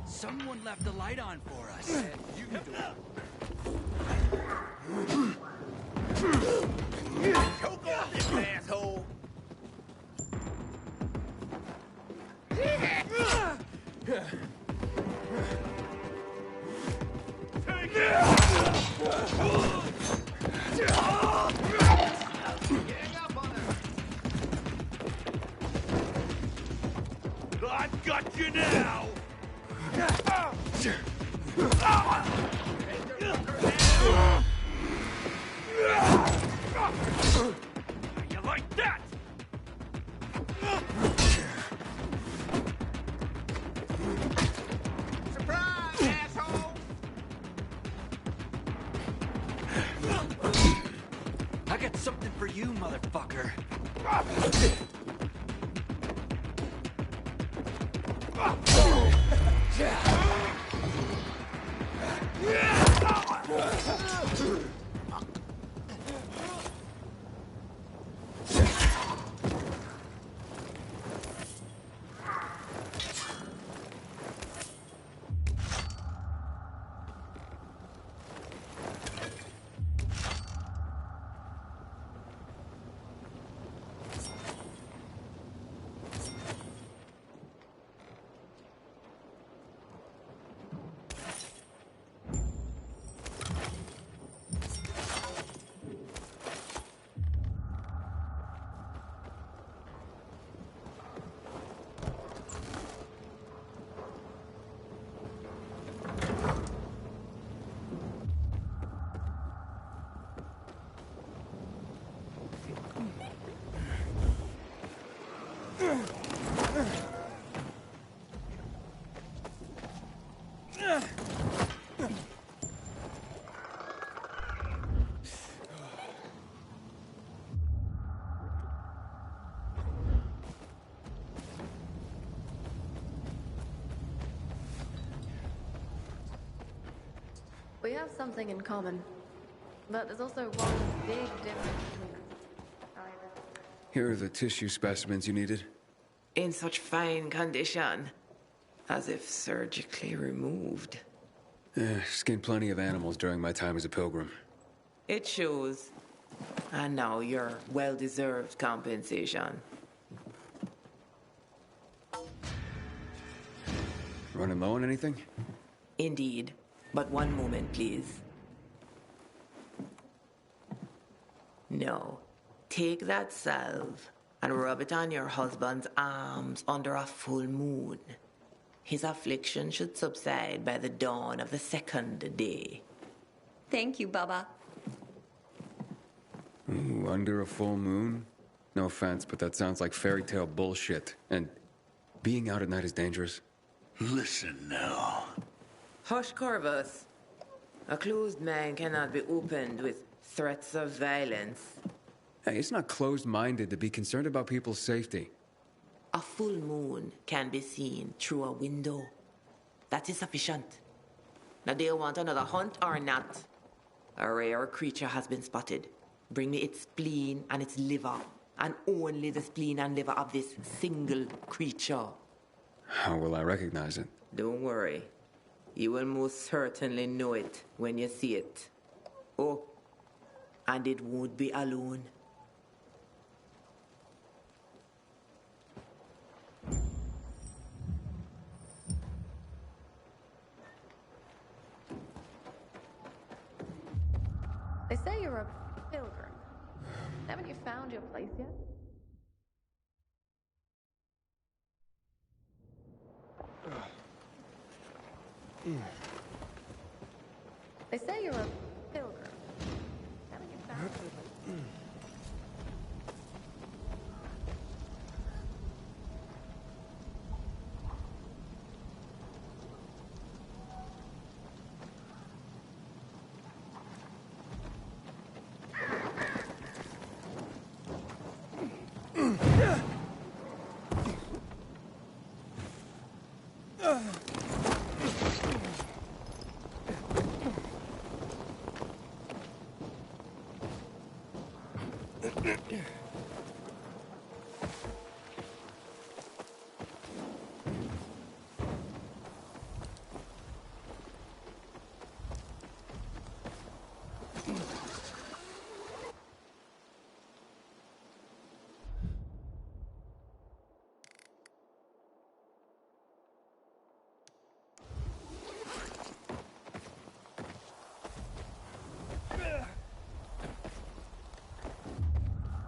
Someone left the light on for us. You can do it. Choke on this asshole! I've got you now! You like that? Surprise, asshole! I got something for you, motherfucker. We have something in common, but there's also one big difference between us. Here are the tissue specimens you needed. In such fine condition, as if surgically removed. Skinned plenty of animals during my time as a pilgrim. It shows. And now your well-deserved compensation. Running low on anything? Indeed. But one moment, please. No. Take that salve and rub it on your husband's arms under a full moon. His affliction should subside by the dawn of the second day. Thank you, Baba. Ooh, under a full moon? No offense, but that sounds like fairy tale bullshit. And being out at night is dangerous. Listen now. Hush, Corvus. A closed mind cannot be opened with threats of violence. Hey, it's not closed-minded to be concerned about people's safety. A full moon can be seen through a window. That is sufficient. Now, do you want another hunt or not? A rare creature has been spotted. Bring me its spleen and its liver, and only the spleen and liver of this single creature. How will I recognize it? Don't worry. You will most certainly know it when you see it. Oh, and it won't be alone. They say you're a pilgrim. Haven't you found your place yet? They say you're a pilgrim. Haven't you found your place?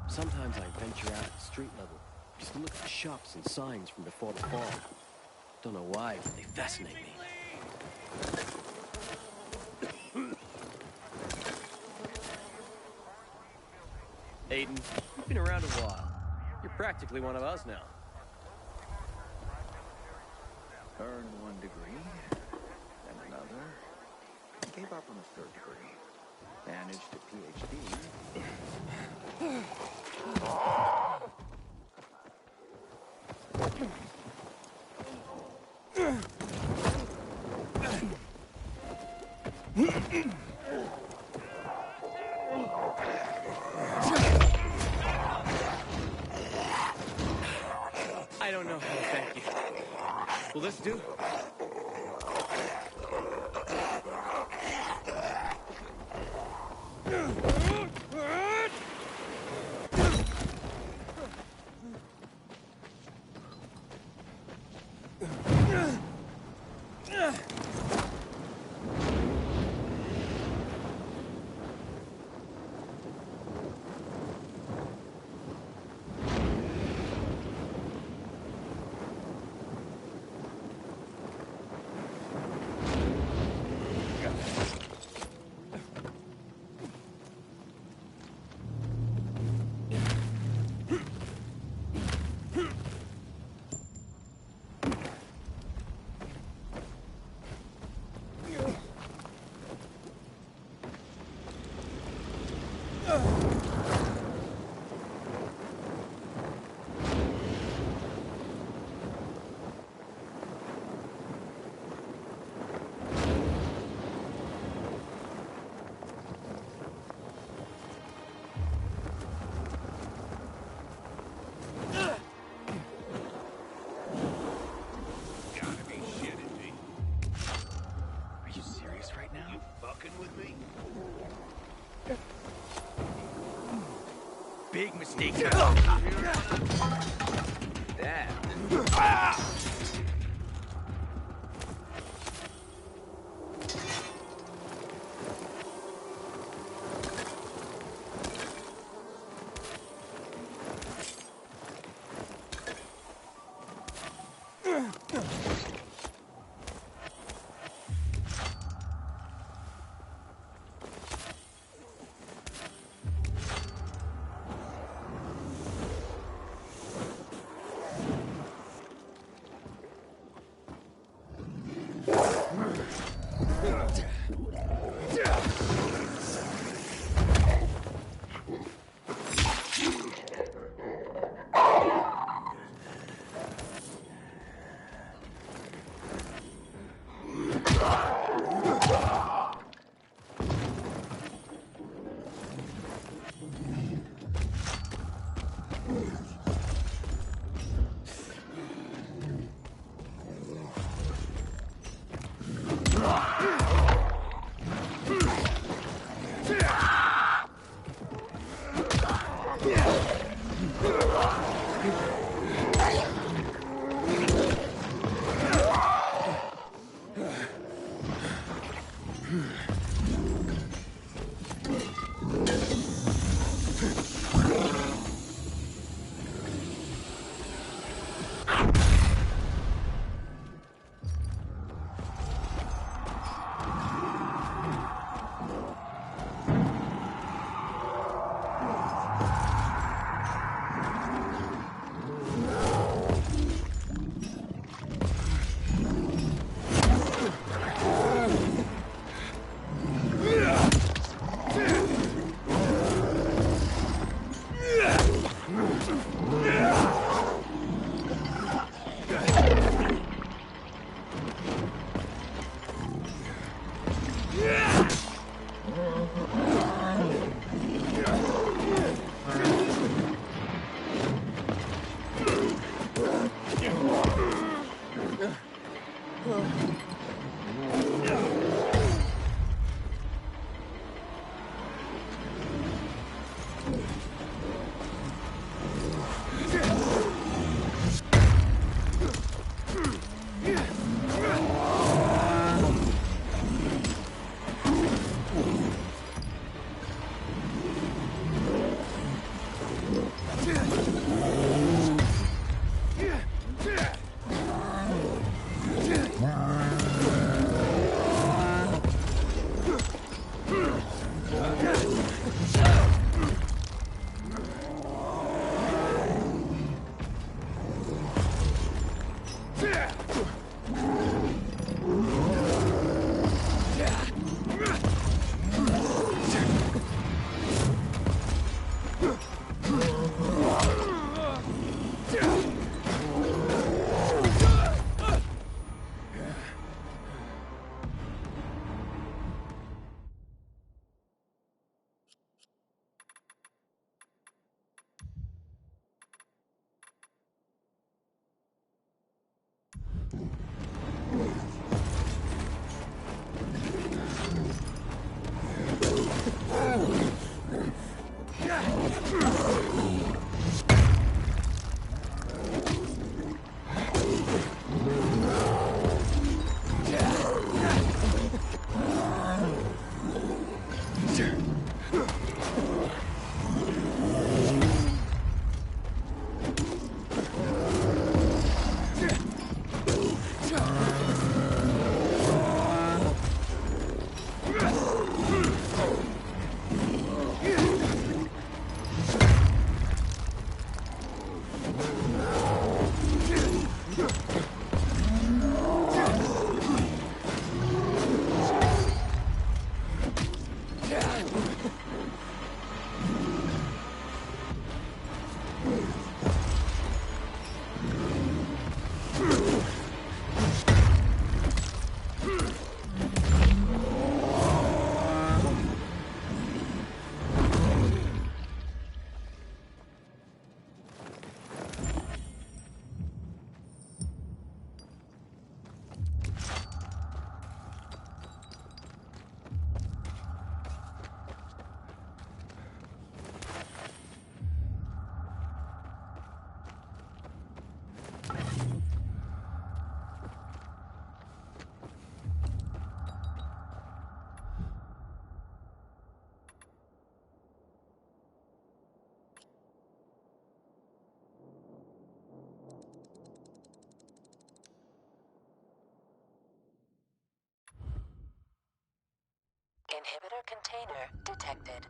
Sometimes I venture out at street level, just to look at the shops and signs from before the fall. Don't know why, but they fascinate me. Aiden, you've been around a while. You're practically one of us now. Earned 1 degree, then another. Gave up on the 3rd degree. Managed a PhD. I don't know how to thank you. Will this do? Big mistake. That. Inhibitor container detected.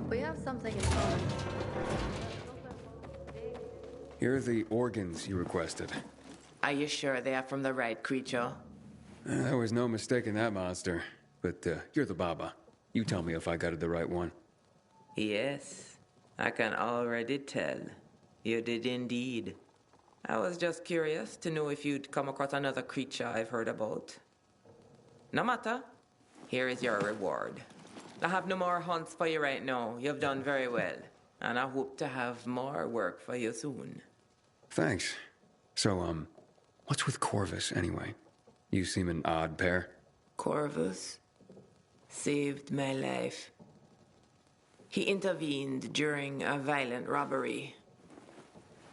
We have something in common. Here are the organs you requested. Are you sure they are from the right creature? There was no mistaking that monster. But you're the Baba. You tell me if I got it the right one. Yes, I can already tell. You did indeed. I was just curious to know if you'd come across another creature I've heard about. No matter. Here is your reward. I have no more hunts for you right now. You've done very well. And I hope to have more work for you soon. Thanks. So, what's with Corvus, anyway? You seem an odd pair. Corvus saved my life. He intervened during a violent robbery.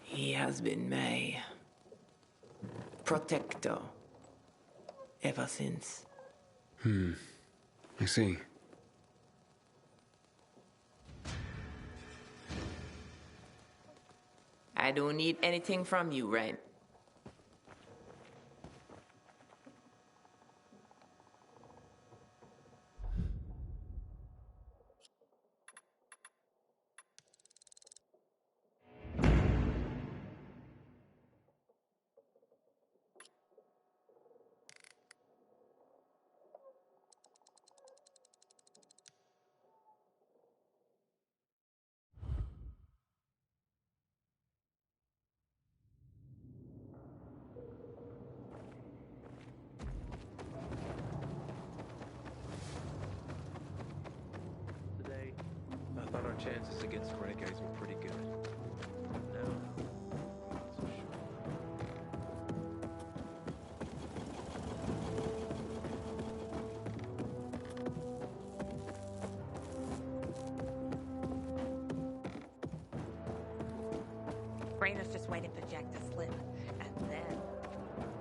He has been my protector ever since. I see. I don't need anything from you, right? Today, I thought our chances against renegades were pretty good. But now, not so sure. Rainer's just waiting for Jack to slip. And then...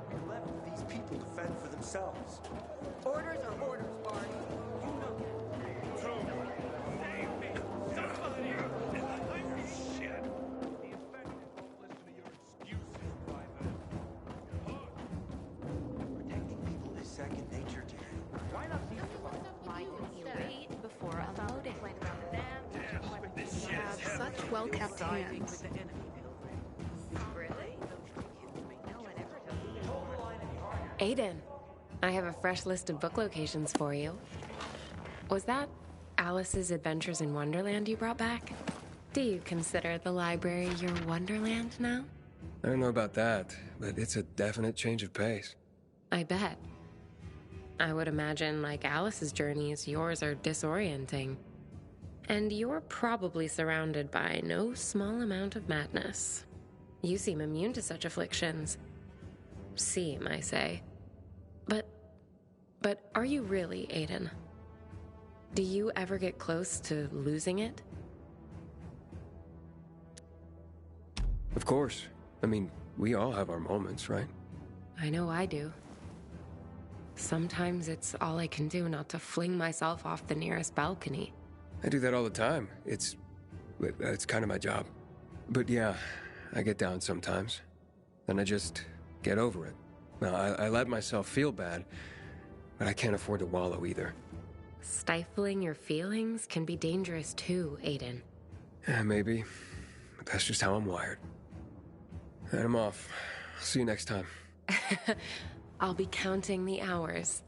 We left these people to fend for themselves. Orders are orders, Barney. You know that. Protecting people is second nature to you. Why not think about it? Why didn't you wait before unloading? You have such well-kept hands. Really? No one ever told me. Aiden, I have a fresh list of book locations for you. Was that Alice's Adventures in Wonderland you brought back? Do you consider the library your Wonderland now? I don't know about that, but it's a definite change of pace. I bet. I would imagine, like Alice's journeys, yours are disorienting. And you're probably surrounded by no small amount of madness. You seem immune to such afflictions. Seem, I say. But are you really, Aiden? Do you ever get close to losing it? Of course. I mean, we all have our moments, right? I know I do. Sometimes it's all I can do not to fling myself off the nearest balcony. I do that all the time. It's kind of my job. But yeah, I get down sometimes. Then I just get over it. Now, I let myself feel bad, but I can't afford to wallow either. Stifling your feelings can be dangerous too, Aiden. Yeah, maybe. But that's just how I'm wired. And I'm off. See you next time. I'll be counting the hours.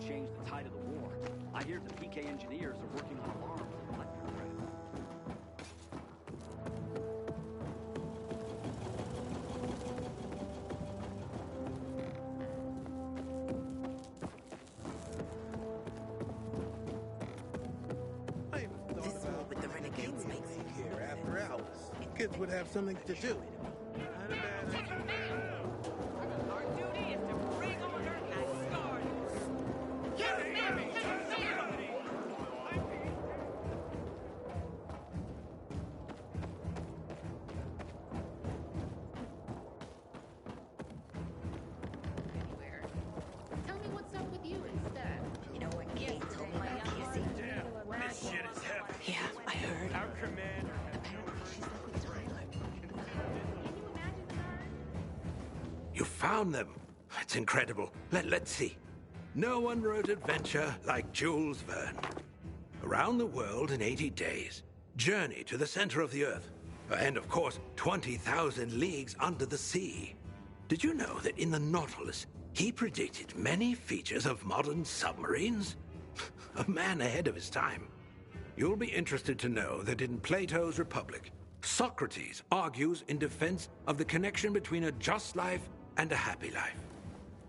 Change the tide of the war. I hear the PK engineers are working on alarms for electric threat. This war with the renegades makes me here after hours. Kids would have something to do. Our duty is to bring order and start. Tell me what's up with you instead. You know what Kate told me about Casey? This shit is heavy. Yeah, I heard. Our commander. You found them. It's incredible. Let's see. No one wrote adventure like Jules Verne. Around the world in 80 days. Journey to the center of the Earth. And of course, 20,000 leagues under the sea. Did you know that in the Nautilus, he predicted many features of modern submarines? A man ahead of his time. You'll be interested to know that in Plato's Republic, Socrates argues in defense of the connection between a just life and a happy life.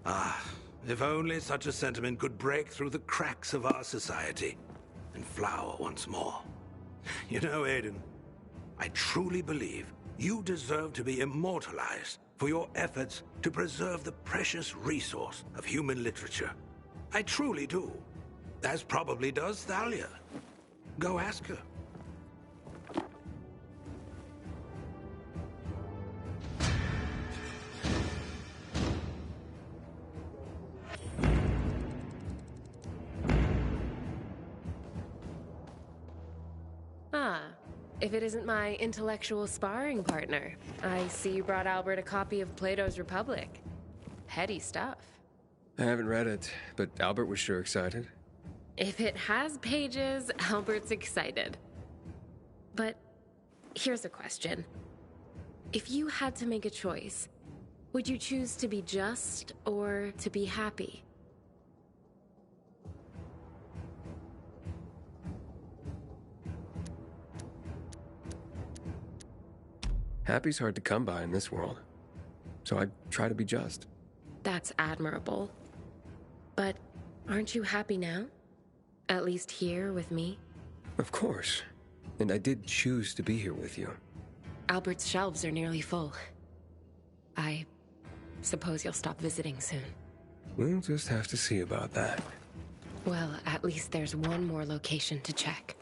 Ah, if only such a sentiment could break through the cracks of our society and flower once more. You know, Aiden, I truly believe you deserve to be immortalized for your efforts to preserve the precious resource of human literature. I truly do. As probably does Thalia. Go ask her. Ah, if it isn't my intellectual sparring partner. I see you brought Albert a copy of Plato's Republic. Heady stuff. I haven't read it, but Albert was sure excited. If it has pages, Albert's excited. But here's a question. If you had to make a choice, would you choose to be just or to be happy? Happy's hard to come by in this world. so I try to be just. That's admirable. But aren't you happy now? At least here with me? Of course. And I did choose to be here with you. Albert's shelves are nearly full. I suppose you'll stop visiting soon. We'll just have to see about that. Well, at least there's one more location to check.